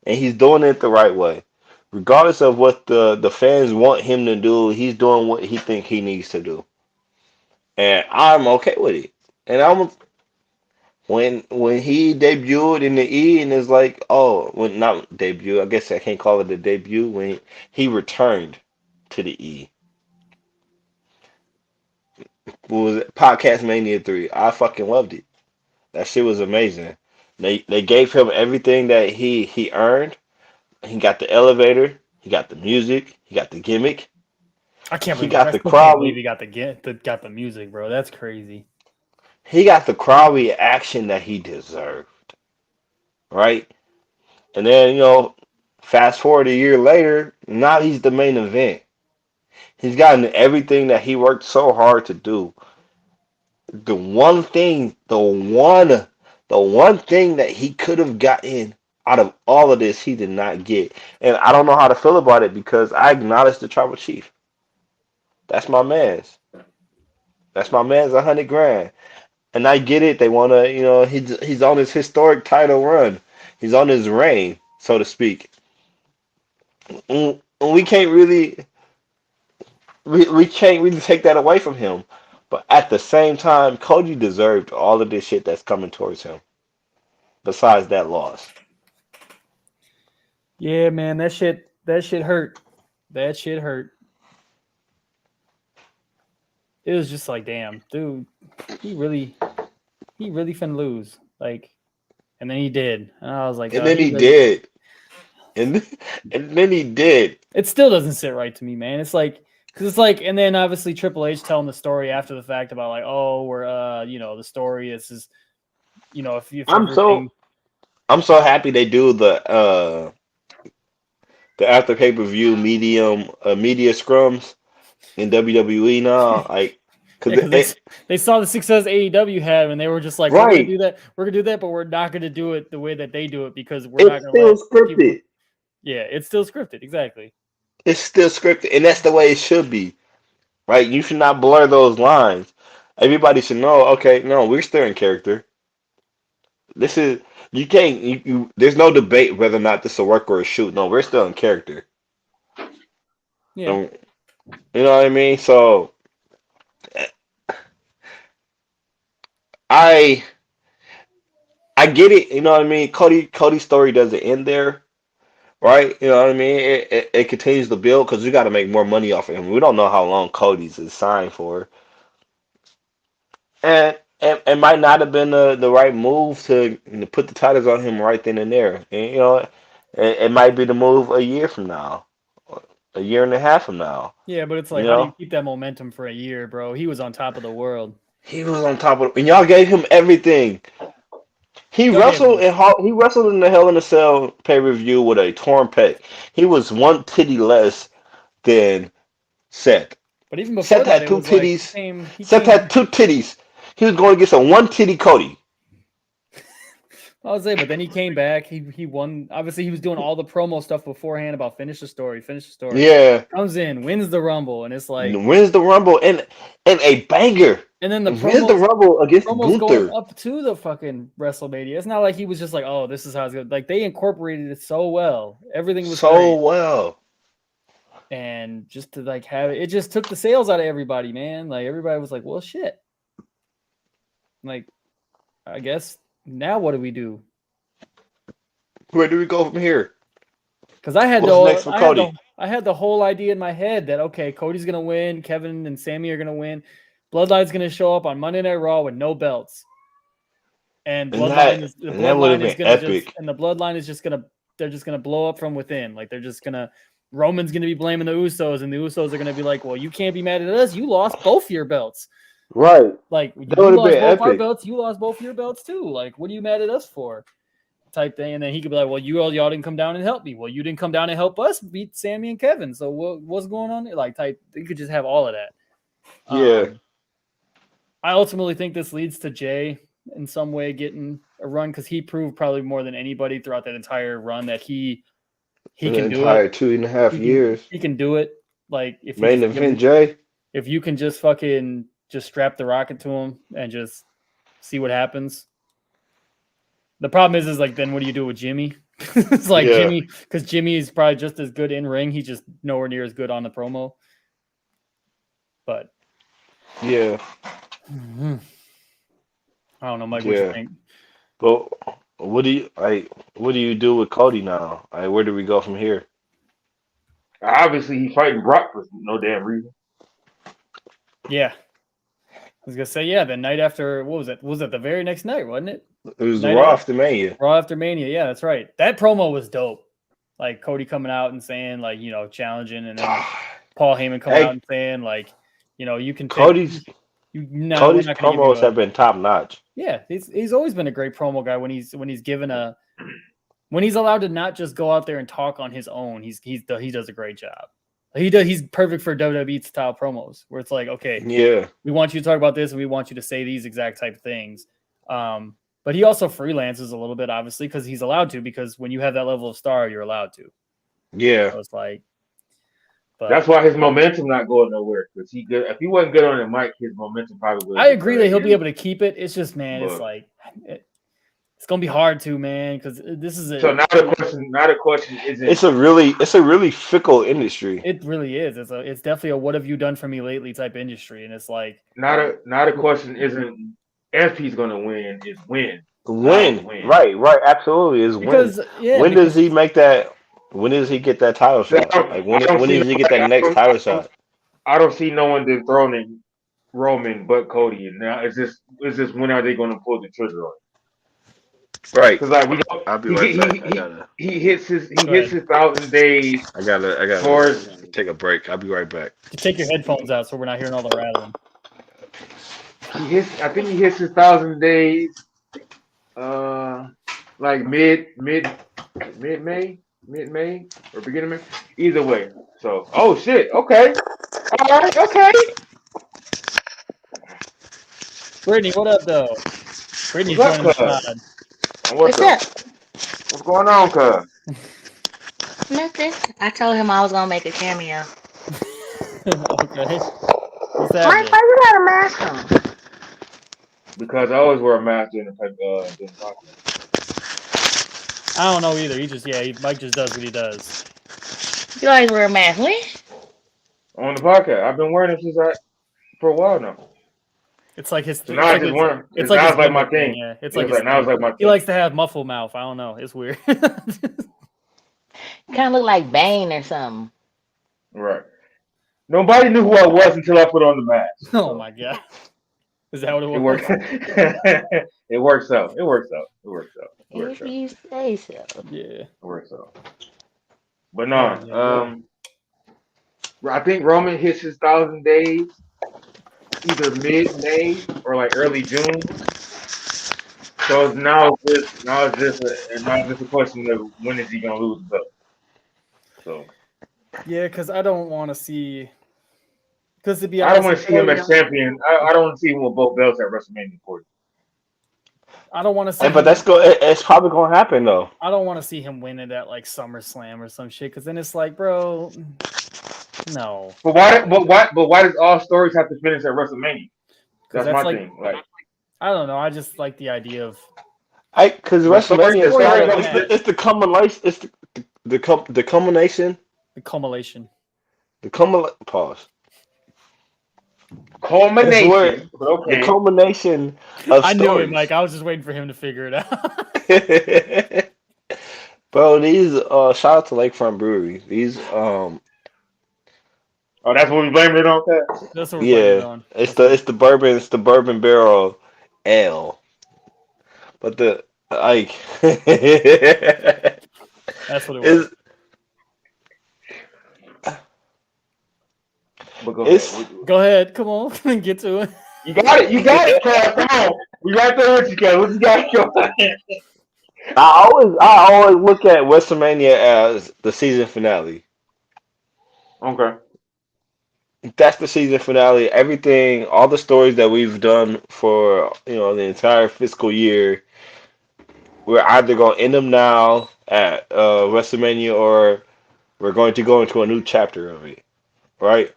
and he's doing it the right way. Regardless of what the fans want him to do, he's doing what he think he needs to do, and I'm okay with it. And when he debuted in the E, and it's like, oh, when not debut, I guess I can't call it a debut. When he returned to the E, what was it? Podcast Mania 3. I fucking loved it. That shit was amazing. They gave him everything that he earned. He got the elevator. He got the music. He got the gimmick. I can't He believe got I the still can't crowd. believe he got the music, bro. That's crazy. He got the crowd reaction that he deserved, right? And then fast forward a year later, now he's the main event. He's gotten everything that he worked so hard to do. The one thing, the one thing that he could have gotten out of all of this, he did not get. And I don't know how to feel about it because I acknowledge the tribal chief. That's my man's. That's my man's 100 grand. And I get it. They want to, he's on his historic title run. He's on his reign, so to speak. We can't really, we can't really take that away from him. But at the same time, Cody deserved all of this shit that's coming towards him. Besides that loss. Yeah, man, that shit hurt. That shit hurt. It was just like, damn, dude, he really finna lose. Like, and then he did. And I was like, And oh, then he really... did. And then he did. It still doesn't sit right to me, man. It's like, because it's like, and then obviously Triple H telling the story after the fact about like, oh, we're the story is if I'm so happy they do the after pay-per-view media scrums in WWE now, like, because they saw the success AEW had, and they were just like, right, we're gonna do that, but we're not gonna do it the way that they do it because we're it's not gonna still let scripted. people... Yeah, it's still scripted, exactly. It's still scripted, and that's the way it should be, right? You should not blur those lines. Everybody should know. Okay, no, we're still in character. This is you can't. There's no debate whether or not this is a work or a shoot. No, we're still in character. Yeah. You know what I mean? So I get it. You know what I mean? Cody's story doesn't end there, right? You know what I mean? It continues to build because we got to make more money off of him. We don't know how long Cody's is signed for, and it might not have been the right move to put the titles on him right then and there. And it might be the move a year from now, a year and a half from now. Yeah, but it's like, how do you keep that momentum for a year, bro? He was on top of the world. He was on top of, and y'all gave him everything. He wrestled in the Hell in a Cell pay-per-view with a torn pec. He was one titty less than Seth. But even before Seth that, had two it was titties. Seth had two titties. He was going against a one titty Cody. I was saying, but then he came back. He won. Obviously, he was doing all the promo stuff beforehand about finish the story. Yeah, Comes in, wins the Rumble, and it's like wins the Rumble and a banger. and then the Wins the Rumble against promos going Gunther. up to the fucking WrestleMania. It's not like he was just like, oh, this is how it's going. Like they incorporated it so well. Everything was so great. well. And just to like have it just took the sales out of everybody, man. Like everybody was like, well, shit. Like, I guess now what do we do? Where do we go from here? Because I had What's next for Cody? I had the whole idea in my head that okay, Cody's gonna win, Kevin and Sammy are gonna win, Bloodline's gonna show up on Monday Night Raw with no belts, and that would have been epic. The Bloodline is just gonna they're just gonna blow up from within. Like they're just gonna Roman's gonna be blaming the Usos, and the Usos are gonna be like, well, you can't be mad at us. You lost both your belts. Right. Like That you would have lost been both our epic. belts. You lost both your belts too. Like, what are you mad at us for? Type thing, and then he could be like, "Well, y'all didn't come down and help me. Well, you didn't come down and help us beat Sammy and Kevin. So what's going on there?" Like, type. You could just have all of that. Yeah. I ultimately think this leads to Jay in some way getting a run because he proved probably more than anybody throughout that entire run that he can do it. Entire 2.5 years. He can do it. Like if Main event Jay. If you can just fucking just strap the rocket to him and just see what happens. The problem is like then what do you do with Jimmy? It's like Jimmy, because Jimmy is probably just as good in ring. He's just nowhere near as good on the promo. But yeah, I don't know, Mike. What you think? But what do you do with Cody now? Like, where do we go from here? Obviously, he's fighting Brock for no damn reason. Yeah, I was gonna say the night after. What was it? Was it the very next night? Wasn't it? It was Raw after Mania. Raw after Mania. Yeah, that's right. That promo was dope. Like Cody coming out and saying like challenging, and then Paul Heyman coming out and saying like you can take, Cody's promos have been top notch. Yeah, he's always been a great promo guy when he's given when he's allowed to not just go out there and talk on his own. He does a great job. He's perfect for WWE style promos where it's like, okay, we want you to talk about this and we want you to say these exact type of things. But he also freelances a little bit, obviously, because he's allowed to. Because when you have that level of star, you're allowed to. Yeah, so it's like, that's why his momentum not going nowhere. Because if he wasn't good on the mic, his momentum probably would. I agree that he'll be able to keep it. It's just, man, it's like it's gonna be hard to, man, because this is so now the question isn't. It's a really fickle industry. It really is. It's definitely a what have you done for me lately type industry, and it's like not a question isn't if he's gonna win, is when. Win. Right, absolutely is because, win. When does he make that? When does he get that title shot? Like when does he get that next title shot? I don't see no one dethroning Roman but Cody. And now is this when are they going to pull the trigger on it? Right. Because like I'll be right back. He hits his 1,000 days. I gotta take a break. I'll be right back. You take your headphones out so we're not hearing all the rattling. I think he hits his 1,000 days. Like mid May or beginning of May. Either way. So, oh shit. Okay. All right. Okay. Brittany, what up, though? Brittany's joining the pod. What's up? What's going on, cuz? Nothing. I told him I was gonna make a cameo. Okay. What's Mike, why you got a mask on? Because I always wear a mask during the podcast. I don't know either. Mike just does what he does. You always wear a mask. When? On the podcast. I've been wearing it for a while now. It's like his. So now it's like my thing. Yeah, it's like now it's like my thing. He likes to have muffle mouth. I don't know. It's weird. Kind of look like Bane or something. Right. Nobody knew who I was until I put on the mask. Oh my god. Is that what it was? It works. It works out. If you say so. Yeah. It works out. But no, I think Roman hits his 1,000 days either mid-May or like early June. So now it's just a question of when is he gonna lose the belt. So yeah, because I don't want to see. Because to be honest, I don't want honest, to see him as champion. I don't want to see him with both belts at WrestleMania 40. I don't want to see. But it's probably gonna happen though. I don't want to see him win it at like SummerSlam or some shit. Because then it's like, bro, no. But why does all stories have to finish at WrestleMania? That's my like, thing. Like, I don't know. I just like the idea of. Because WrestleMania is story- it's the culmination. It's the culmination. The culmination. Pause. culmination. But The okay. culmination of I knew stories. it, Mike. I was just waiting for him to figure it out. Bro, these shout out to Lakefront Brewery. These Oh, that's what we blamed it on. That. That's what we're blaming it yeah, on. it's the bourbon barrel ale. But the like That's what it was. But go It's- ahead. Go ahead. Come on. Get to it. You got it. You got it, Kev. Come on. We right there with you, Kev. What you got going? I always look at WrestleMania as the season finale. Okay. That's the season finale. Everything, all the stories that we've done for the entire fiscal year, we're either going to end them now at WrestleMania, or we're going to go into a new chapter of it, right?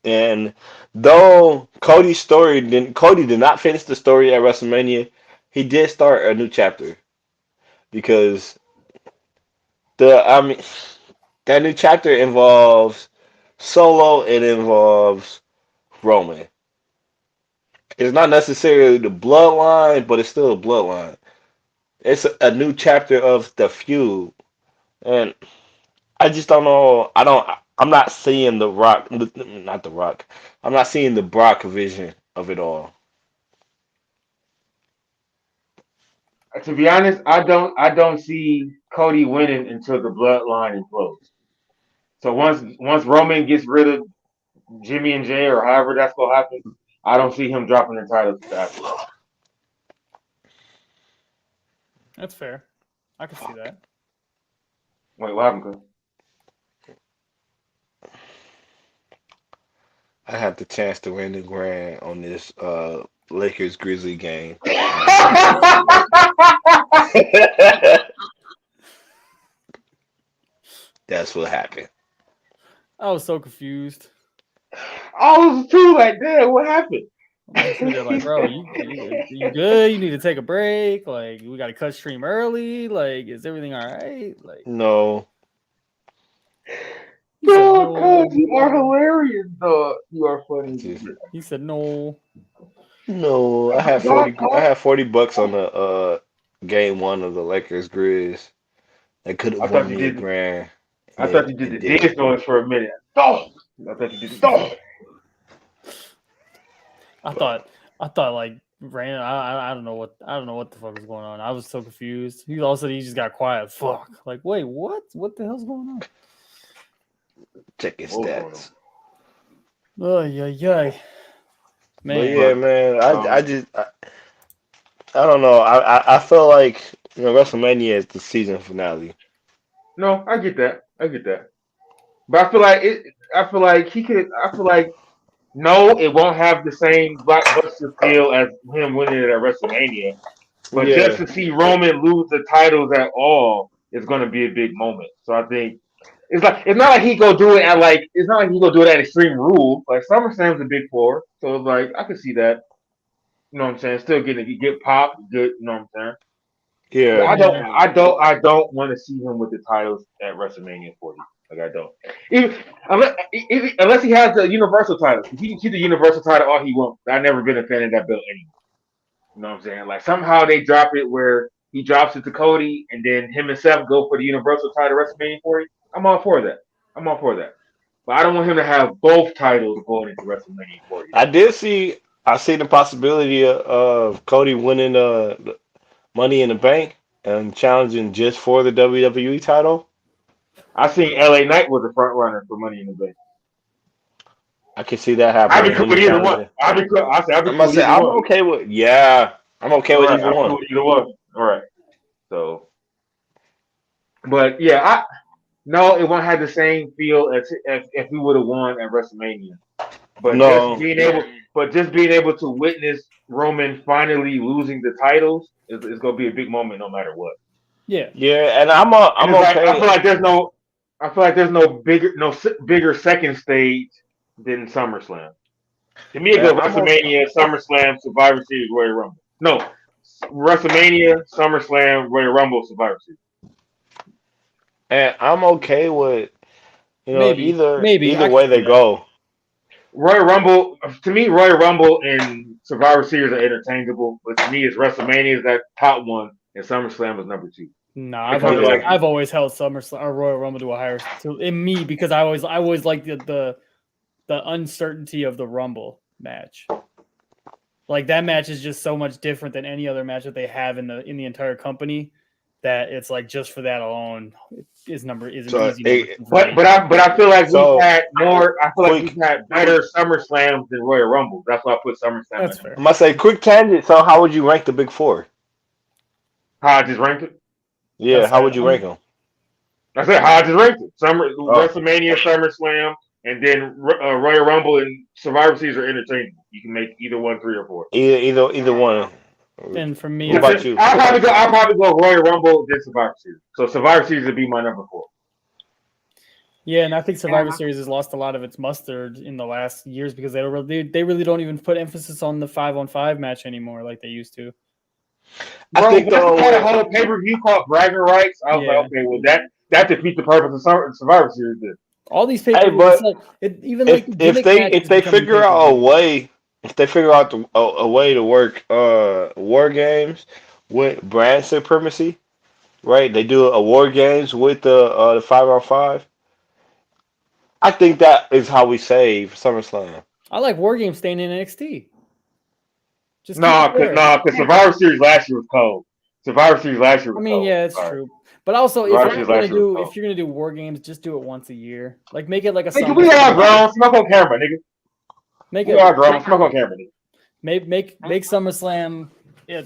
And though Cody did not finish the story at WrestleMania, he did start a new chapter because that new chapter involves Solo. It involves Roman. It's not necessarily the bloodline, but it's still a bloodline. It's a new chapter of the feud, and I just don't know. I'm not seeing the Rock, not the Rock. I'm not seeing the Brock vision of it all. To be honest, I don't see Cody winning until the bloodline implodes. So once Roman gets rid of Jimmy and Jay or however that's gonna happen, I don't see him dropping the titles after that. That's fair. I can see that. Wait, what happened? Chris? I had the chance to win the grand on this Lakers Grizzly game. That's what happened. I was so confused. I was too like, damn, what happened? I'm sitting there like, bro, you good? You need to take a break. Like, we got to cut stream early. Like, is everything all right? Like, No, he said No, no. cuz you are hilarious, dog. You are funny. He said no. no. I had 40 bucks on the game one of the Lakers Grizz. They could I have thought won you me a did. grand. I thought you did the dance noise for a minute. Dog. I thought you did the dog. I thought like ran. I don't know what the fuck was going on. I was so confused. He all of a sudden he just got quiet. Fuck. Like, wait, what? What the hell's going on? Check his Hold stats. Oh yeah. Man, But yeah, man, I don't know. I feel like WrestleMania is the season finale. No, I get that. But I feel like it. I feel like he could. I feel like no, it won't have the same blockbuster feel as him winning it at WrestleMania. But Yeah. just to see Roman lose the titles at all is going to be a big moment. So I think it's not like he go do it at Extreme Rule. Like SummerSlam's a big four, so it's like I could see that. You know what I'm saying? Still get pop, good. You know what I'm saying? Yeah. I don't want to see him with the titles at WrestleMania 40. Like I don't. Unless he has the Universal title. If he can keep the Universal title all he wants. I've never been a fan of that belt anyway. You know what I'm saying? Like somehow they drop it where he drops it to Cody and then him and Seth go for the Universal title at WrestleMania 40. I'm all for that. But I don't want him to have both titles going into WrestleMania 40. I see the possibility of Cody winning the Money in the Bank and challenging just for the WWE title. I seen LA Knight was the front runner for Money in the Bank. I can see that I'd happening. be cool with either one. I'd be cool. I'm okay with I'm okay with either one. Either one. All right. So, but yeah, no, it won't have the same feel as if we would have won at WrestleMania. But No, just being able to witness Roman finally losing the titles is going to be a big moment no matter what. Yeah. yeah, and And I'm it's like okay. I feel like there's bigger second stage than SummerSlam. To me, it And goes WrestleMania, SummerSlam, Survivor Series, Royal Rumble. No, WrestleMania, SummerSlam, Royal Rumble, Survivor Series. I'm okay with Maybe either I can way see they that. go. Royal Rumble, to me, Royal Rumble and Survivor Series are interchangeable, but to me, it's WrestleMania is that top one, and SummerSlam is number two. No, It comes to like I've always held SummerSlam or Royal Rumble to a higher in me because I always like the uncertainty of the Rumble match. Like that match is just so much different than any other match that they have in the entire company that it's like just for that alone is an So, easy number two for But me. I feel like So, we've quick, had better SummerSlams than Royal Rumble. That's why I put SummerSlam That's at number fair. I must say, quick tangent. So, how would you rank the big four? how I just ranked it. Yeah, That's how fair. would you rank them? I said how I just ranked it. Oh, WrestleMania, SummerSlam, and then Royal Rumble and Survivor Series are interchangeable. You can make either one, three, or four. either one. And for me, What about you? I'll probably go Royal Rumble then Survivor Series. So Survivor Series would be my number 4. yeah, and I think Survivor Series has lost a lot of its mustard in the last years because they really don't even put emphasis on the 5-on-5 match anymore like they used to. I Bro, think once they had a though, whole pay-per-view called Bragging Rights, I was Yeah. like, okay, well that defeats the purpose of Survivor Series. Then. All these hey, pay-per-views, but even like the if gimmick matches they becoming figure out pay-per-view. if they figure out a way to work war games with brand supremacy, right? They do a war games with the 5-on-5. I think that is how we save SummerSlam. I like War Games staying in NXT. Just keep No, it there. because Survivor Series last year was cold. Survivor Series last year I was mean, cold. yeah, it's Sorry. true. But also, Survivor Series last year was cold. if you're gonna do War Games, just do it once a year. Like make it like a Nigga, summer. we all grown. Smoke on camera, nigga. Make We it all grown. Smoke on camera, nigga. make SummerSlam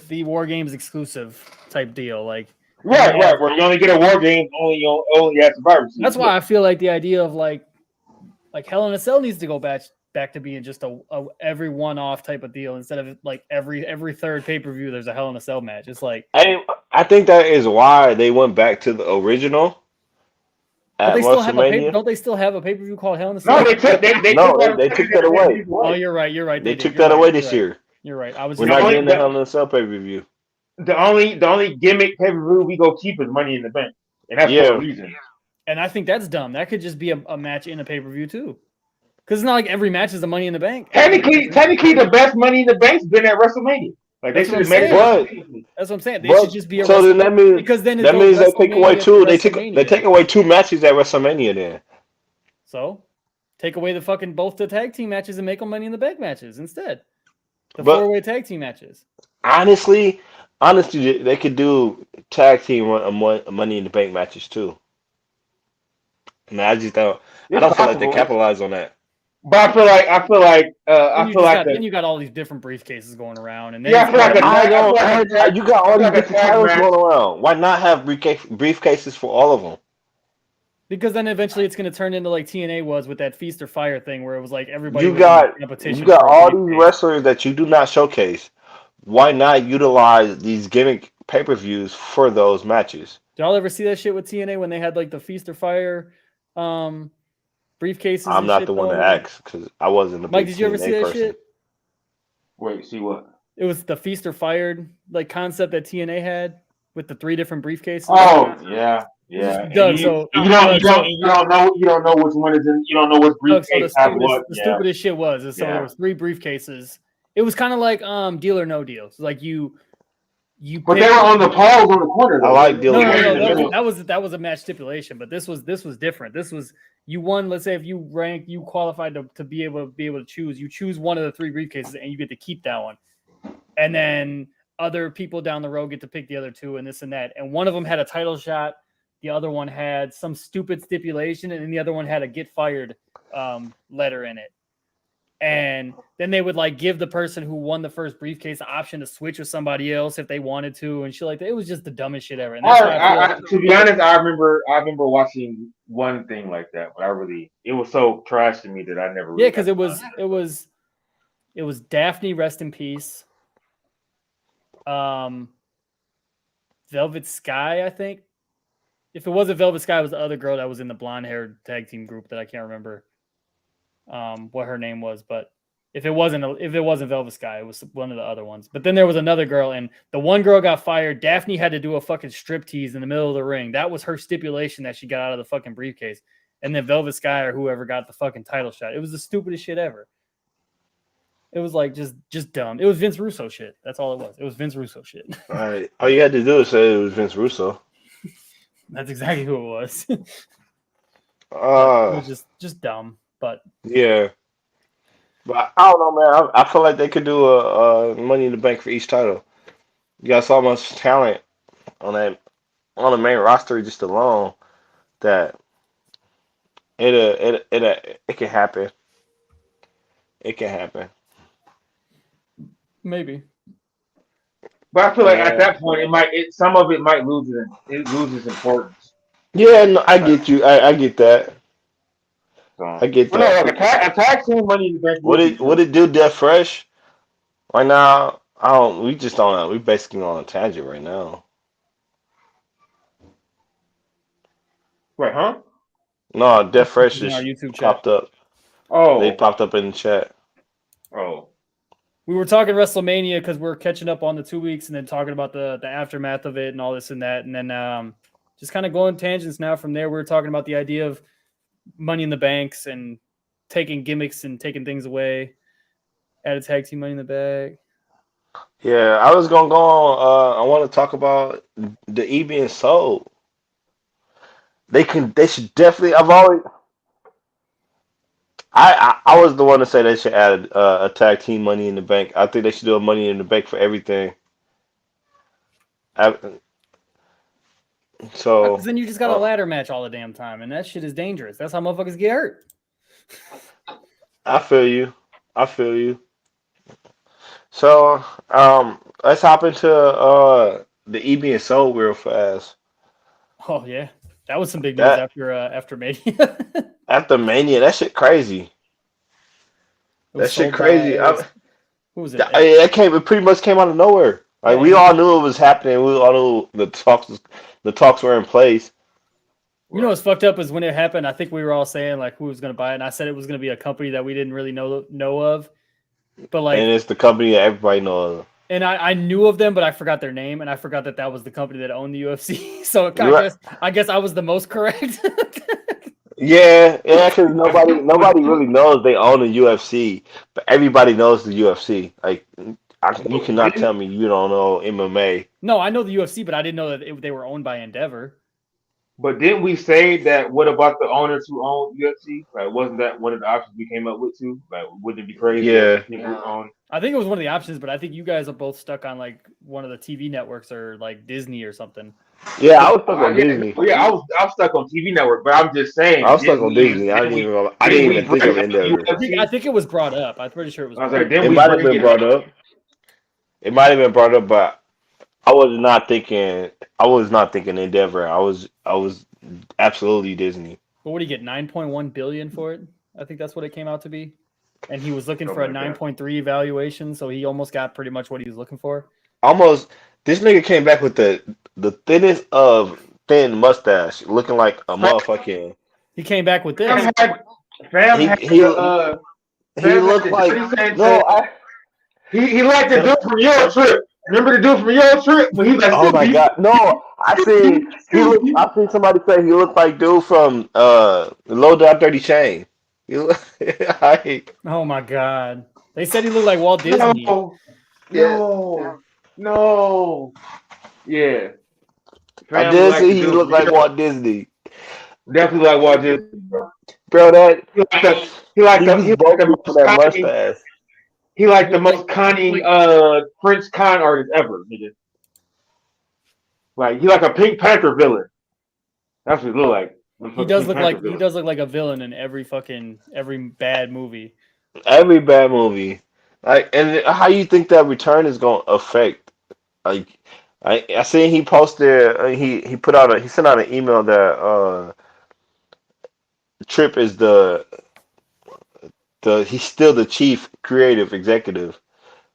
the War Games exclusive type deal. Like Right. Where you only get a War Game only at Survivor Series. that's why I feel like the idea of like Hell in a Cell needs to go back to being just a every one-off type of deal instead of like every third pay-per-view there's a Hell in a Cell match. It's like I think that is why they went back to the original but at they still have WrestleMania. don't they still have a pay-per-view called Hell in a Cell? No, they took they took that away. Oh, you're right. They took that away this year. You're right. I was We're just not only- getting the Hell in a Cell pay per view. The only gimmick pay-per-view we go keep is Money in the Bank, and that's for Yeah. a reason. and I think that's dumb. That could just be a match in a pay-per-view too. Because it's not like every match is the Money in the Bank. Technically, the best Money in the Bank's been at WrestleMania. Like they That's should what have made I'm it. That's what I'm saying. They But- should just be a so then that means because then it that goes means they take away WrestleMania two. to They WrestleMania. take away 2 matches at WrestleMania. Then So take away the fucking both the tag team matches and make them Money in the Bank matches instead. The But- 4-way tag team matches. honestly, they could do tag team Money in the Bank matches too. And I just don't. I don't feel like they possible. capitalize on that. But I feel like Then you got all these different briefcases going around, and then Yeah, I feel like a- I don't. I feel like- You got all these like a different tag titles match. going around. Why not have briefcases for all of them? because then eventually it's going to turn into like TNA was with that Feast or Fire thing, where it was like everybody. You was got in competition you got for a all briefcase. these wrestlers that you do not showcase. Why not utilize these gimmick pay-per-views for those matches? Did y'all ever see that shit with TNA when they had like the Feast or Fire briefcases? I'm and not shit the one to going? ask because I wasn't a Mike, big did you ever TNA see that person. shit? Wait, see what? It was the Feast or Fired like concept that TNA had with the 3 different briefcases. Oh yeah. Yeah, Doug, and so- you don't know which one is in. You don't know which Look, so briefcase has what. the Yeah. stupidest shit was is so Yeah. there was 3 briefcases. It was kind of like Deal or No Deal. So like you But pick- they were on the poles on the corner. I like Deal no, or no, No no, Deal. that was a match stipulation, but this was different. This was you won. Let's say if you qualified to be able to choose, you choose one of the 3 briefcases and you get to keep that one, and then other people down the road get to pick the other 2 and this and that. And one of them had a title shot, the other one had some stupid stipulation, and then the other one had a get fired letter in it. And then they would like give the person who won the first briefcase the option to switch with somebody else if they wanted to, and shit like that. It was just the dumbest shit ever. And that's why I feel like, To be honest, I remember watching one thing like that, but it was so trash to me that I never. yeah, Really because it was Daphne, rest in peace. Velvet Sky, I think. If it wasn't Velvet Sky, it was the other girl that was in the blonde-haired tag team group that I can't remember what her name was. But if it wasn't Velvet Sky, it was one of the other ones. But then there was another girl, and the one girl got fired. Daphne had to do a fucking striptease in the middle of the ring. That was her stipulation that she got out of the fucking briefcase. And then Velvet Sky or whoever got the fucking title shot. It was the stupidest shit ever. It was like just dumb. It was Vince Russo shit. That's all it was. It was Vince Russo shit. All right. All you had to do is say it was Vince Russo. That's exactly who it was. It was just dumb. But yeah. But I don't know, man. I feel like they could do a Money in the Bank for each title. You got so much talent on the main roster just alone that it can happen. It can happen. maybe. But I feel like at that point, some of it might lose importance. Yeah, no, I get you. I get that. So, I get well, that. no, like a tag team Money in the Bank. Would it do Death Fresh? Right now, I don't. We just don't. We basically on a tangent right now. Wait, huh? No, Death Fresh In our just YouTube chat. popped up. Oh, They popped up in the chat. oh, We were talking WrestleMania because we're catching up on the 2 weeks and then talking about the aftermath of it and all this and that. And then just kind of going tangents now from there. We were talking about the idea of Money in the Banks and taking gimmicks and taking things away. Add a tag team Money in the Bank. Yeah, I was gonna go on. I want to talk about the E being sold. They should definitely. I was the one to say they should add a tag team Money in the Bank. I think they should do a Money in the Bank for everything. So Because then you just got a ladder match all the damn time, and that shit is dangerous. That's how motherfuckers get hurt. I feel you. I feel you. So let's hop into the E being sold real fast. Oh yeah, that was some big news That after Mania. after Mania, that shit crazy. That shit crazy. Who was it? It pretty much came out of nowhere. Like we all knew it was happening. We all knew the talks were in place. You know what's fucked up is when it happened. I think we were all saying like who was going to buy it, and I said it was going to be a company that we didn't really know of, but like, And it's the company that everybody knows. and I knew of them, but I forgot their name, and I forgot that was the company that owned the UFC. So I guess I was the most correct. Yeah, because nobody really knows they own the UFC, but everybody knows the UFC. Like you cannot tell me you don't know MMA. No, I know the UFC, but I didn't know that they were owned by Endeavor. but didn't we say that? What about the owners who own UFC? Like, wasn't that one of the options we came up with too? Like, wouldn't it be crazy? Yeah. I think it was one of the options, but I think you guys are both stuck on like one of the TV networks or like Disney or something. Yeah, I was stuck on Disney. Yeah, I was stuck on TV Network, but I'm just saying. I was stuck on Disney. I didn't even think of Endeavor. I think it was brought up. I'm pretty sure it was. It might have been brought up. It might have been brought up, but I was not thinking Endeavor. I was absolutely Disney. But what do you get? 9.1 billion for it? I think that's what it came out to be. And he was looking for a 9.3 evaluation, so he almost got pretty much what he was looking for. Almost. This nigga came back with the thinnest of thin mustache, looking like a motherfucking. He came back with this. He looked like he liked the dude from your trip. Remember the dude from your trip when he was like, oh my god, no! I seen somebody say he looked like dude from Low Down Dirty Shame. Oh my god! They said he looked like Walt Disney. No. Yeah. I did see he looked like Walt Disney. Definitely like Walt Disney, bro. That he like the most cunning French con artist ever, nigga. Like he like a Pink Panther villain. That's what he look like. He does look like a villain in every bad movie. Every bad movie. Like, and how you think that return is gonna affect? Like, I seen he posted he put out he sent out an email that Trip is the he's still the chief creative executive,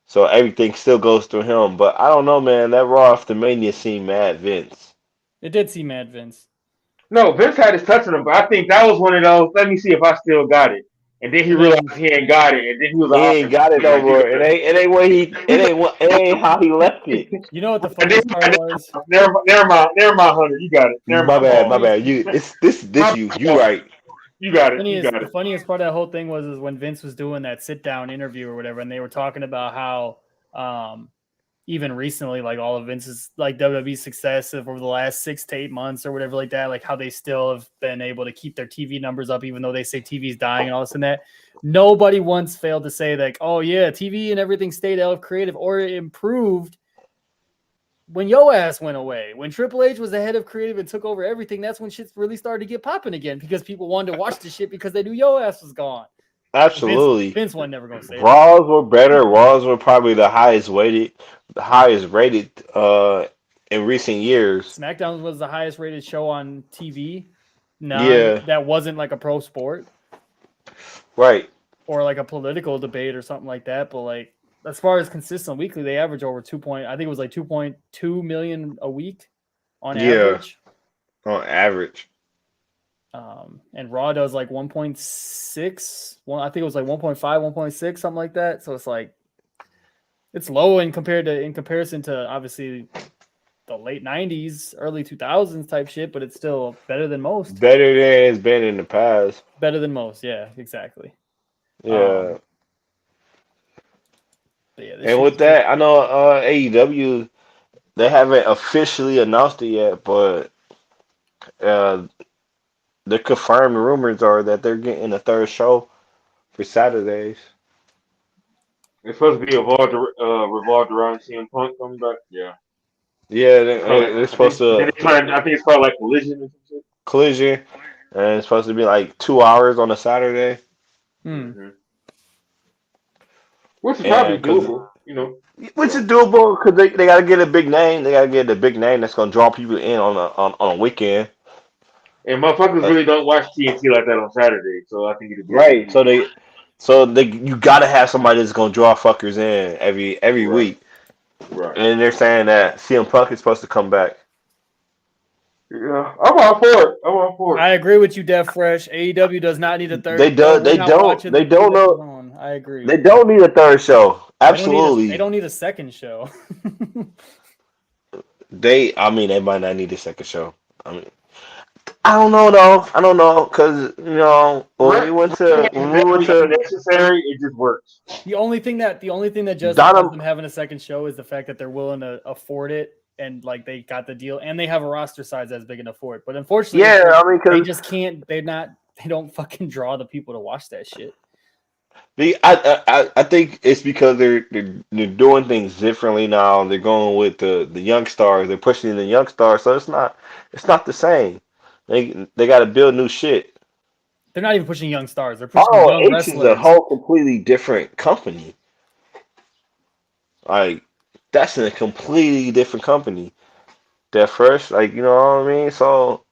so everything still goes through him. But I don't know, man. That Raw after Mania seemed mad Vince. It did see Mad Vince. No, Vince had his touch on him, but I think that was one of those. Let me see if I still got it. And then he And realized then he ain't got it, and then he was He like, ain't got it no "Oh, you more. got It ain't how he left it. you know what the And then funniest part was? never mind, Hunter, you got it. Never My mind, bad, my Paul. Funniest, bad. This My you fault. right. You got the it. funniest part of that whole thing was is when Vince was doing that sit down interview or whatever, and they were talking about how even recently, like all of Vince's like WWE success over the last 6 to 8 months or whatever like that, like how they still have been able to keep their TV numbers up, even though they say TV's dying and all this and that. Nobody once failed to say like, oh yeah, TV and everything stayed out of creative or it improved when yo ass went away. When Triple H was the head of creative and took over everything, that's when shit really started to get popping again because people wanted to watch the shit because they knew yo ass was gone. Absolutely. Vince wasn't never gonna say that. Raws were better. Raws were probably the highest rated in recent years. SmackDown was the highest rated show on TV. Yeah, That wasn't like a pro sport right. or like a political debate or something like that. But like as far as consistent weekly, they average over 2 point. I think it was like 2.2 million a week on Yeah, average. on average. And Raw does like 1.6. I think it was like 1.5, 1.6, something like that. So it's like it's low in comparison to obviously the late 90s, early 2000s type shit, but it's still better than most. Better than it's been in the past. Better than most, yeah, exactly. Yeah. But yeah, this And shit with that, I know AEW they haven't officially announced it yet, but uh, the confirmed rumors are that they're getting a third show for Saturdays. It's supposed to be revolved around CM Punk coming back. Yeah, Yeah, it's called they're I supposed think then to they trying. I think it's called like Collision or some shit. collision, and it's supposed to be like 2 hours on a Saturday. Hmm. Which is probably And because doable, you know. which is doable because they got to get a big name. They got to get a big name that's gonna draw people in on a weekend. And motherfuckers Uh, really don't watch TNT like that on Saturday, so I think it'd be a good right. move. So they you got to have somebody that's gonna draw fuckers in every Right, week. right. And they're saying that CM Punk is supposed to come back. Yeah, I'm all for it. I'm all for it. I agree with you, Def Fresh. AEW does not need a third They show. do We're not watching they the thing don't that know we're on. I agree. they don't need a third show. They Absolutely. don't need a second show. I mean they might not need a second show. I mean I don't know though. I don't know because Right. when we Never went even to necessary. It just works. the only thing that justifies Dynam them having a second show is the fact that they're willing to afford it and like they got the deal and they have a roster size that's big enough for it. But unfortunately, it's yeah, like, I mean they because just can't. They don't fucking draw the people to watch that shit. I think it's because they're doing things differently now. They're going with the young stars. They're pushing the young stars, so it's not the same. They got to build new shit. They're not even pushing young stars. They're pushing young ROH is a wrestlers. whole completely different company. Like that's a completely different company. That first, like you know what I mean. So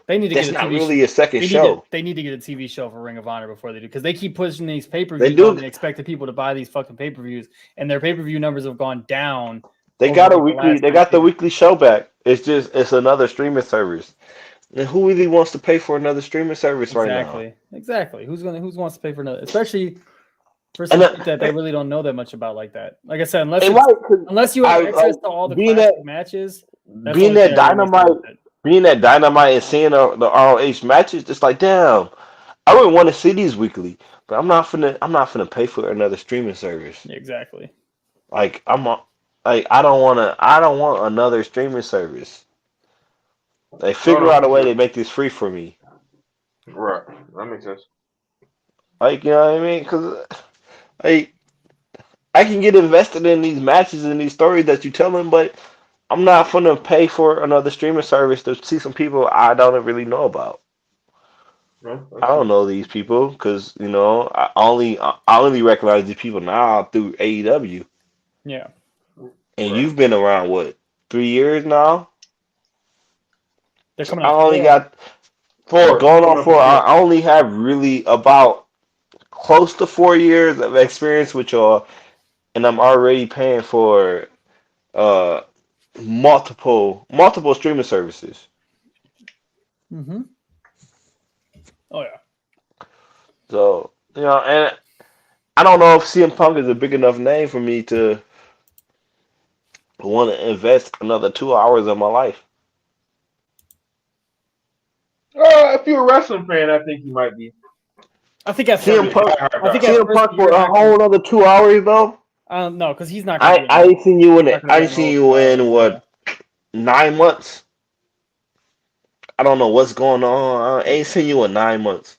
They need to get that's a not TV show. really a second show. They need to get a TV show for Ring of Honor before they do because they keep pushing these pay per They views on do. and expecting people to buy these fucking pay per views, and their pay per view numbers have gone down They over got a like the weekly. last They three got the pay. weekly show back. It's another streaming service. And who really wants to pay for another streaming service right now? Exactly. Who wants to pay for another, especially for And some shit that they really don't know that much about like that. Like I said, and right, 'cause unless you have I access like to all the being classic that matches, that's the being only thing that I really waste time dynamite, with it. being that dynamite, and seeing the ROH matches. It's like damn, I would want to see these weekly, but I'm not finna pay for another streaming service. Yeah, exactly. Like like I don't want another streaming service. They Oh figure no, out a for way sure. to make this free for me. Right. That makes sense. Like you know what I mean? Because like I can get invested in these matches and these stories that you telling, but I'm not gonna pay for another streaming service to see some people I don't really know about. No, I don't know these people because I only recognize these people now through AEW. Yeah. And right. you've been around what 3 years now? They're So coming I on only 4. got Four. going Coming on up for 4. I four. I only have really about close to 4 years of experience with y'all, and I'm already paying for uh multiple streaming services. Mm-hmm. Oh yeah. So and I don't know if CM Punk is a big enough name for me to want to invest another 2 hours of my life. If you're a wrestling fan, I think you might be. I think at Might first, be CM a Punk, diehard I think guy. at CM first Punk for you're a not gonna. whole other 2 hours though. No, because he's not gonna I be I in. ain't seen you in He's it. not gonna I go ain't in seen over you 2 hours. in Yeah. what 9 months. I don't know what's going on. I ain't seen you in 9 months.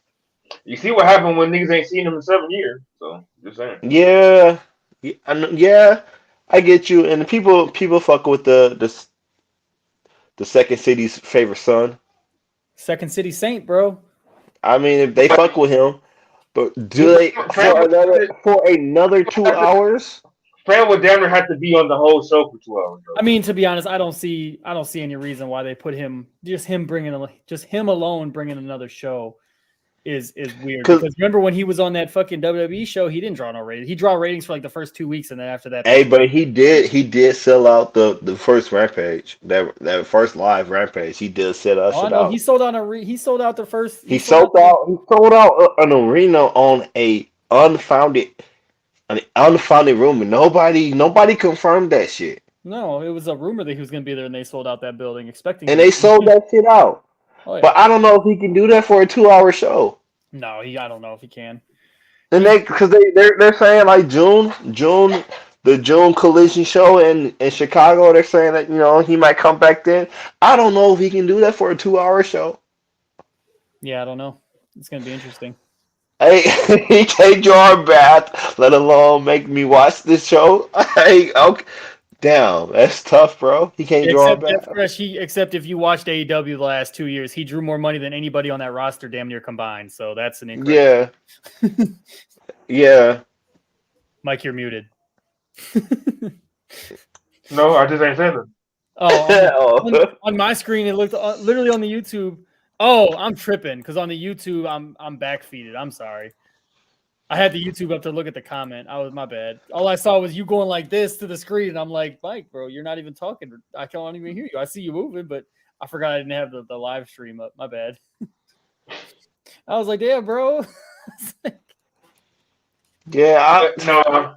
You see what happened when niggas ain't seen him in 7 years. So just saying. Yeah, yeah, I get you. And people fuck with the second city's favorite son. Second City Saint, bro. I mean, if they fuck with him, but do they Fran would, for another 2 hours? Fran would damn near have to be on the whole show for 2 hours. Though. I mean, to be honest, I don't see any reason why they put him just him alone bringing another show is weird Cause because remember when he was on that fucking WWE show, he didn't draw no ratings. He draw ratings for like the first 2 weeks, and then after that, they hey, but he did sell out the first rampage, that first live rampage. He did sell that oh, I shit know he out. sold out he sold out the first He sold out. He sold out an arena on an unfounded rumor. Nobody confirmed that shit, no, it was a rumor that he was going to be there, and they sold out that building expecting and him they to sold be. that shit out. Oh yeah, But I don't know if he can do that for a 2 hour show. no, I don't know if he can. And because they're saying like the June Collision show in Chicago. They're saying that he might come back then. I don't know if he can do that for a 2 hour show. Yeah, I don't know. It's going to be interesting. Hey, he can't draw a bath, let alone make me watch this show. Hey, okay, damn, that's tough, bro. He can't draw a Except Jeff bath. Fresh, except if you watched AEW the last 2 years, he drew more money than anybody on that roster, damn near combined. So that's an incredible. Yeah, yeah. Mike, you're muted. No, I just ain't saying that. Oh, Oh. on my screen, it looked literally on the YouTube. Oh, I'm tripping because on the YouTube, I'm backfeeded. I'm sorry. I had the YouTube up to look at the comment. My bad. All I saw was you going like this to the screen, and I'm like, Mike, bro, you're not even talking. I can't even hear you. I see you moving, but I forgot I didn't have the live stream up. My bad. I was like, damn, bro. Yeah, No,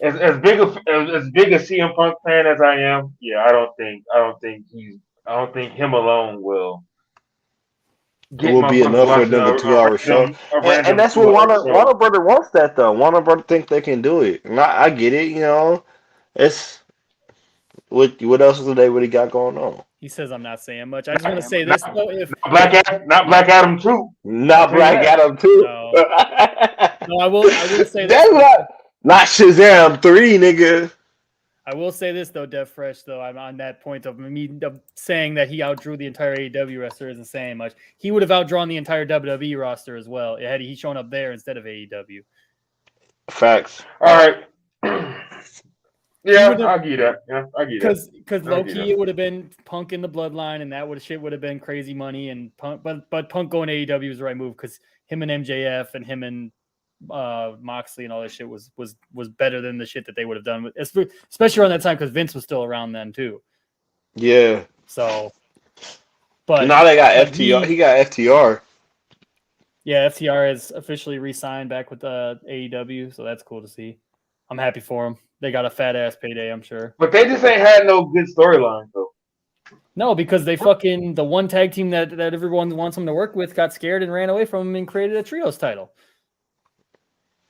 as big a CM Punk fan as I am, yeah, I don't think him alone will it get will be motherfuckers enough for watching another 2 hour show. a And random that's what 2 hour Warner show. Brother wants that though. Warner Brother think they can do it. And I get it, It's what else do they really got going on? He says I'm not saying much. I just want to say this Not, though. If not Black Adam too. I'll Not tell you Black that. Adam too. no, I will say this. That's not Shazam 3, nigga. I will say this though, Dev Fresh. Though I'm on that point of me saying that he outdrew the entire AEW roster isn't saying much. He would have outdrawn the entire WWE roster as well had he shown up there instead of AEW. Facts. All right. Yeah, I'll give you that. Yeah, I'll give you that. Because low key it would have been Punk in the Bloodline, and that would have been crazy money. And Punk, but Punk going to AEW was the right move because him and MJF and him and Moxley and all that shit was better than the shit that they would have done, especially around that time because Vince was still around then too. Yeah. So, but now they got FTR. He got FTR. Yeah, FTR is officially re-signed back with AEW, so that's cool to see. I'm happy for them. They got a fat ass payday, I'm sure. But they just ain't had no good storyline though. No, because they fucking the one tag team that everyone wants them to work with got scared and ran away from them and created a trios title.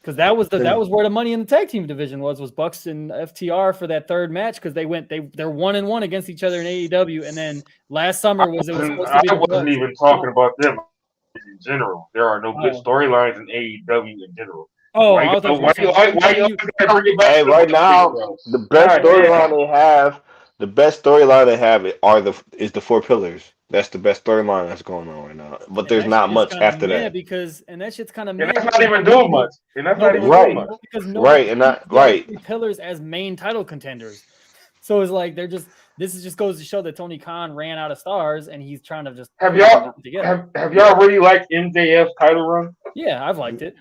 Because that was where the money in the tag team division was Bucks and FTR for that third match because they're 1-1 against each other in AEW, and then last summer I wasn't even talking about them in general. There are no good storylines in AEW in general. Oh, why you Hey, right now the best storyline they have is the 4 pillars. That's the best storyline that's going on right now. But And there's that not shit is much kind of after mad that. because, and that shit's kind of And mad that's not because even doing much. And that's not even doing Right, much. because nobody right, and sees not the other right. three pillars as main title contenders. So it's like this is just goes to show that Tony Khan ran out of stars and he's trying to just Have put y'all it together. have y'all really liked MJF's title run? Yeah, I've liked it.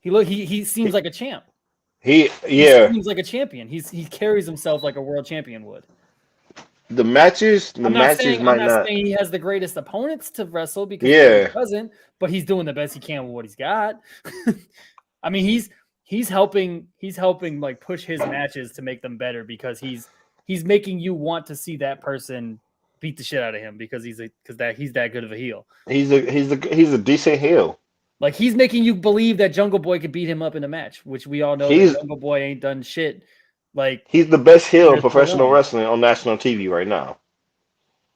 He seems like a champ. He Yeah, seems like a champion. He carries himself like a world champion would. the matches, I'm not might not. saying he has the greatest opponents to wrestle because he Yeah, doesn't, but he's doing the best he can with what he's got. I mean, he's helping like push his matches to make them better because he's making you want to see that person beat the shit out of him because he's that good of a heel. he's a decent heel. Like he's making you believe that Jungle Boy could beat him up in a match, which we all know that He's Jungle Boy ain't done shit. Like he's the best heel in there's no professional one. wrestling on national TV right now.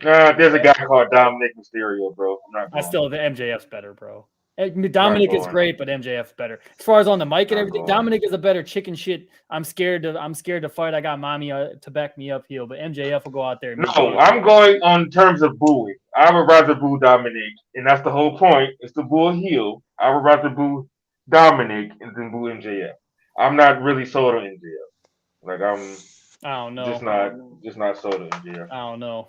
There's a guy called Dominic Mysterio, bro. I'm not I going. still the MJF's better, bro. Not Dominic is going. great, but MJF's better. As far as on the mic and Not everything, going. Dominic is a better chicken shit. I'm scared to fight. I got mommy to back me up heel, but MJF will go out there and make No, I'm going on terms of booing. I would rather boo Dominic, and that's the whole point. It's the bull heel. I would rather boo Dominic and then boo MJF. I'm not really sold on MJF. Like I'm I don't know. just not sold on MJF. I don't know.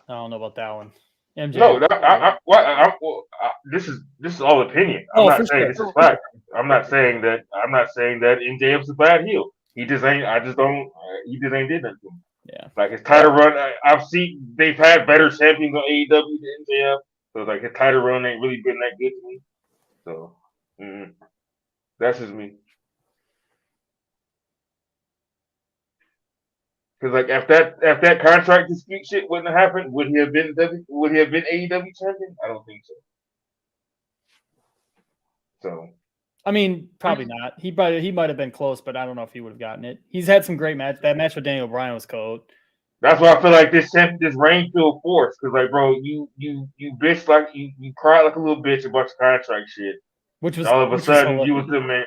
I don't know about that one. MJF. No, this is all opinion. I'm Oh, not for saying sure. this is fact. I'm not saying that. I'm not saying that MJF's a bad heel. He just ain't. I just don't. He just ain't did nothing to me. Yeah. Like his title run, I've seen they've had better champions on AEW than MJF. So like his title run ain't really been that good to me. So that's just me. Because like if that contract dispute shit wouldn't have happened, would he have been AEW champion? I don't think so. So I mean, probably not. He might have been close, but I don't know if he would have gotten it. He's had some great matches. That match with Daniel Bryan was cold. that's why I feel like this reign feel forced. Because like, bro, you bitch like you cried like a little bitch about your contract shit. Which was All of a sudden you was the man.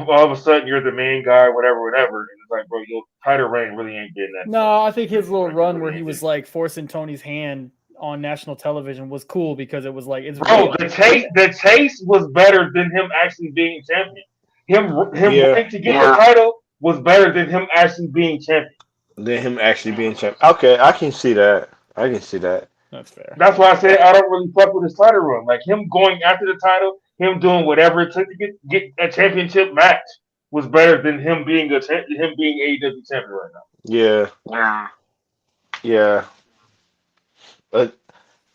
All of a sudden you're the main guy, whatever. And it's like, bro, your title reign really ain't getting that. No, I think his little run where he was like forcing Tony's hand on national television was cool because it was like it's bro. The chase was better than him actually being champion. Him running to get the title was better than him actually being champion. Than him actually being champion. Okay, I can see that. That's fair. That's why I said I don't really fuck with his title run. Like him going after the title, him doing whatever it took to get a championship match was better than him being AEW champion right now. Yeah.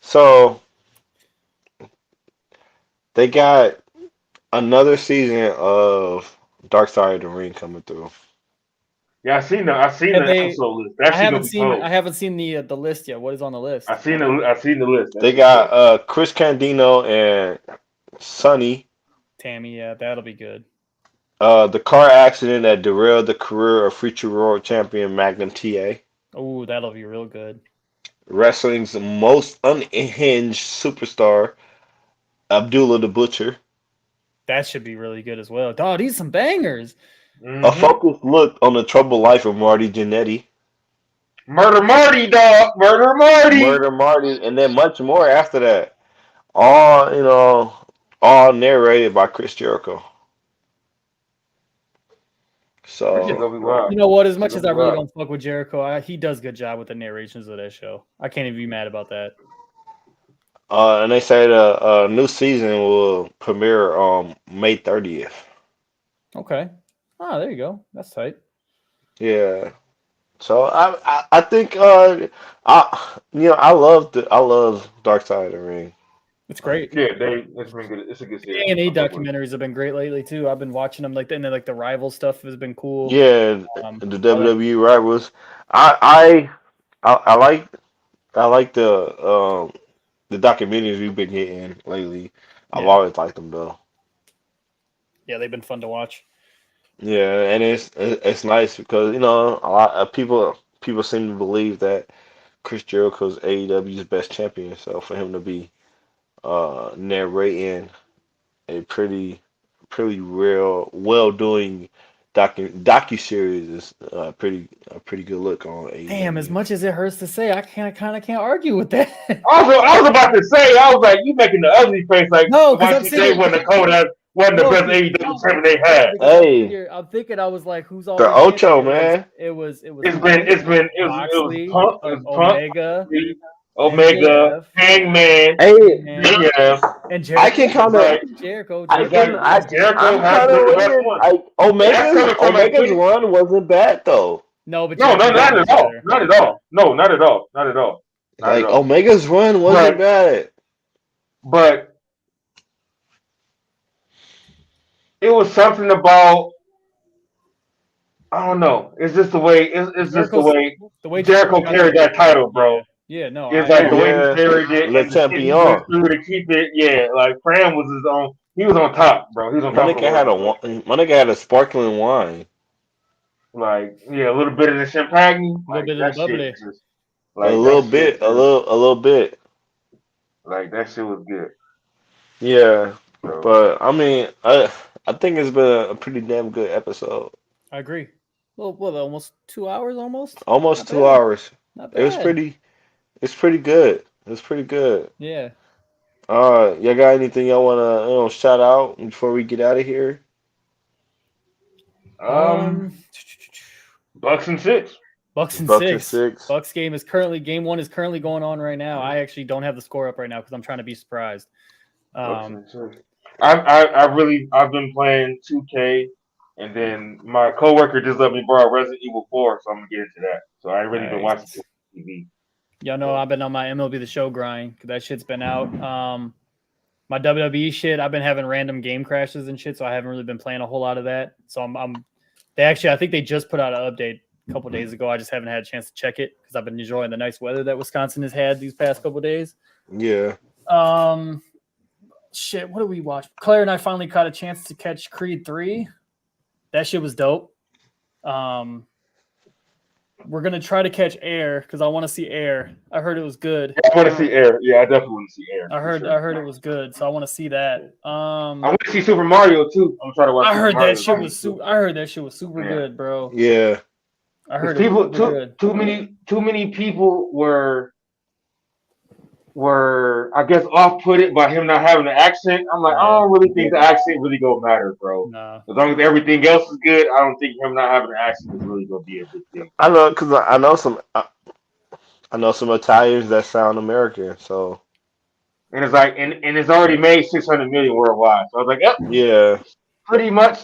So they got another season of Dark Side of the Ring coming through. Yeah, I seen the episode list. That I haven't seen the list yet. What is on the list? I seen the list. They got Chris Candido and Sonny. Tammy, yeah, that'll be good. The car accident that derailed the career of future world champion Magnum TA. Oh, that'll be real good. Wrestling's most unhinged superstar, Abdullah the Butcher. That should be really good as well. Dog, these some bangers. A focused look on the troubled life of Marty Jannetty. Murder Marty, dog. Murder Marty, and then much more after that. All narrated by Chris Jericho. So you know what? As much as I really don't fuck with Jericho, he does a good job with the narrations of that show. I can't even be mad about that. And they say the new season will premiere on May 30th. Okay. Oh, there you go. That's tight. Yeah. So I think I love Dark Side of the Ring. It's great. Yeah, it's been good. It's a good series. A&E documentaries have been great lately too. I've been watching them and then the rival stuff has been cool. Yeah, the WWE rivals. I like the documentaries we've been getting lately. I've always liked them though. Yeah, they've been fun to watch. Yeah, and it's nice because a lot of people seem to believe that Chris Jericho's AEW's best champion. So for him to be narrating a pretty real well doing docu series is a pretty good look on AEW. Damn, as much as it hurts to say, I kind of can't argue with that. I was about to say, I was like, you making the ugly face like No, because I'm YCJ wasn't the cold as wasn't the No, best 'cause- AEW champion they had. Hey. I'm thinking, I was like, who's all The Ocho, man. It was It's been Moxley, Punk, it was Omega, Omega, MJF, Hangman, Hey, MJF. and Jericho. I can kind of. Jericho. I'm Jericho kind has been the best of one. like Omega's run wasn't bad though. No, but No, Jericho not was at all. better. Not at all. No, not at all. Not at all. Not Like at all. Omega's run wasn't bad. But it was something about, I don't know. It's just the way it's just the way Jericho carried that title, bro. Yeah, no. It's like the way he carried it. Le And the shit he Champion. went through to keep it. Yeah, like Fran was his own. He was on top, bro. He was on My top of the world. nigga had a sparkling wine. Like, yeah, a little bit of the champagne. A little bit of the bubbly. A little bit. Like, that shit was good. Yeah, So, but I mean, I think it's been a pretty damn good episode. I agree. Well, what, almost 2 hours, almost. Almost Not 2 bad. hours. Not bad. It was pretty. It's pretty good. It's pretty good. Yeah. Y'all got anything y'all wanna shout out before we get out of here? Bucks and 6. Bucks and Bucks and 6. six. Bucks game one is currently going on right now. I actually don't have the score up right now because I'm trying to be surprised. Bucks and 6. I've been playing 2K, and then my coworker just let me borrow Resident Evil 4, so I'm gonna get into that. So I ain't really been watching TV. Y'all know I've been on my MLB The Show grind because that shit's been out. My WWE shit, I've been having random game crashes and shit, so I haven't really been playing a whole lot of that. So I think they just put out an update a couple days ago. I just haven't had a chance to check it because I've been enjoying the nice weather that Wisconsin has had these past couple days. Yeah. Shit, what did we watch? Claire and I finally caught a chance to catch Creed 3. That shit was dope. We're gonna try to catch Air because I want to see Air. I heard it was good. I want to see Air. Yeah, I definitely want to see Air. I heard it was good, so I want to see that. I want to see Super Mario too. I'm trying to watch. I heard Super that shit Mario was too. I heard that shit was super good, bro. Yeah. I heard people it was super good. too many people were I guess off-put by him not having the accent. I'm like, I don't really think the accent really gonna matter, bro. Nah. As long as everything else is good, I don't think him not having the accent is really gonna be a big thing. I know because I know some Italians that sound American. So. And it's like, and it's already made 600 million worldwide. So I was like, yep, Yeah. pretty much.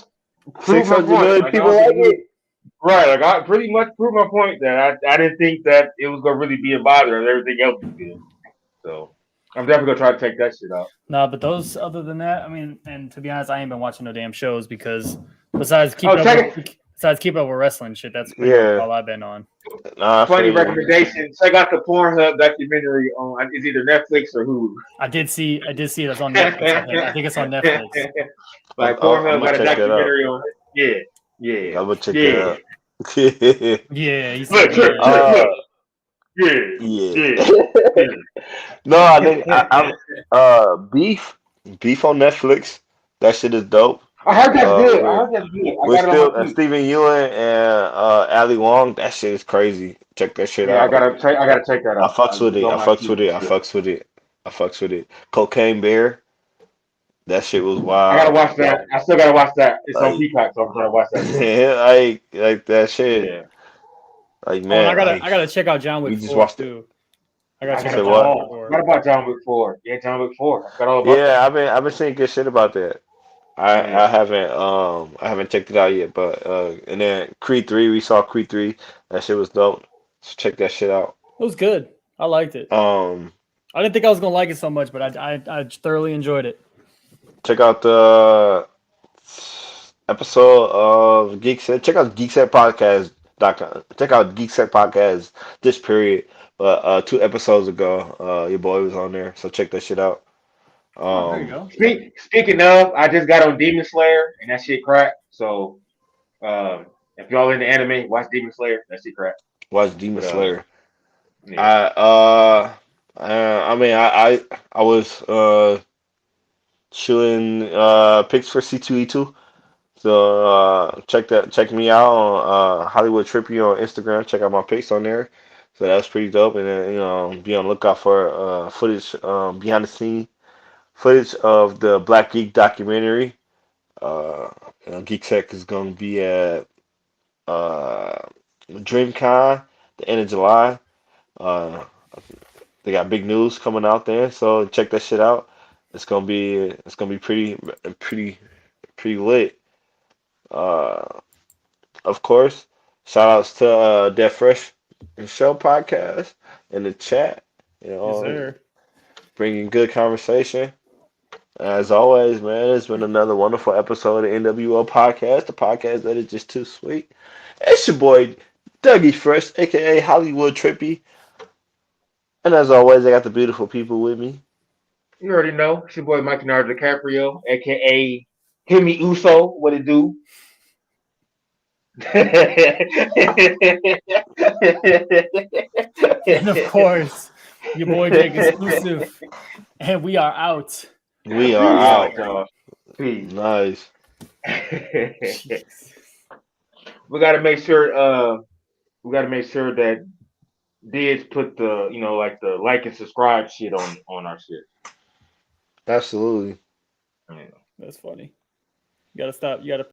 600 million people like it. Right, like I pretty much proved my point that I didn't think that it was gonna really be a bother and everything else was good. So I'm definitely gonna try to take that shit out. Nah, but those other than that, I mean, and to be honest, I ain't been watching no damn shows because besides keeping up with wrestling shit, that's pretty much all I've been on. Funny recommendation. Check out the Pornhub documentary on it's either Netflix or Hulu. I did see it. It's on Netflix. I think it's on Netflix. Like Pornhub got a documentary on it. Yeah. I'm gonna check it out. Yeah, he's Yeah. No, I think I'm beef on Netflix. That shit is dope. I heard that's good. With Stephen Ewan and Ali Wong, that shit is crazy. Check that shit out. I gotta check that out. I fucks with it. Cocaine Bear. That shit was wild. I gotta watch that. I still gotta watch that. It's on Peacock, so I'm trying to watch that. Yeah, like that shit. Yeah. Like man, I gotta check out John Wick 4 too. I gotta check out John Wick 4. What about John Wick 4? Yeah, John Wick 4. I got all about that. I've been seeing good shit about that. I haven't checked it out yet, but and then Creed 3, we saw Creed 3. That shit was dope. So check that shit out. It was good. I liked it. I didn't think I was gonna like it so much, but I thoroughly enjoyed it. Check out the episode of Geek Set. Check out GeekSetPodcast.com. Check out GeekSet Podcast this period. 2 episodes ago, your boy was on there, so check that shit out. There you go. Speaking of, I just got on Demon Slayer and that shit crack. So if y'all into anime, watch Demon Slayer. That shit crack. Watch Demon Slayer. Yeah. I was shooting picks for C2E2. So check me out on Hollywood Trippy on Instagram. Check out my pics on there. So that's pretty dope. And then be on the lookout for footage behind the scene footage of the Black Geek documentary. Uh, Geek Tech is going to be at uh, DreamCon the end of July. Uh, they got big news coming out there, so check that shit out. It's gonna be pretty lit. Uh, of course, shout outs to Dead Fresh and Show podcast in the chat. You Yes, know, sir. bringing good conversation. As always, man, it's been another wonderful episode of NWO Podcast, the podcast that is just too sweet. It's your boy Dougie Fresh, aka Hollywood Trippy, and as always, I got the beautiful people with me. You already know. It's your boy Mikey Leonardo DiCaprio, aka Himmy Uso. What it do? And of course, your boy Jake exclusive. And we are out. We are Peace out, out. y'all. Peace. Nice. Jesus. we gotta make sure. We gotta make sure that Dids put the like the like and subscribe shit on our shit. Absolutely. Yeah. That's funny. You gotta stop. You gotta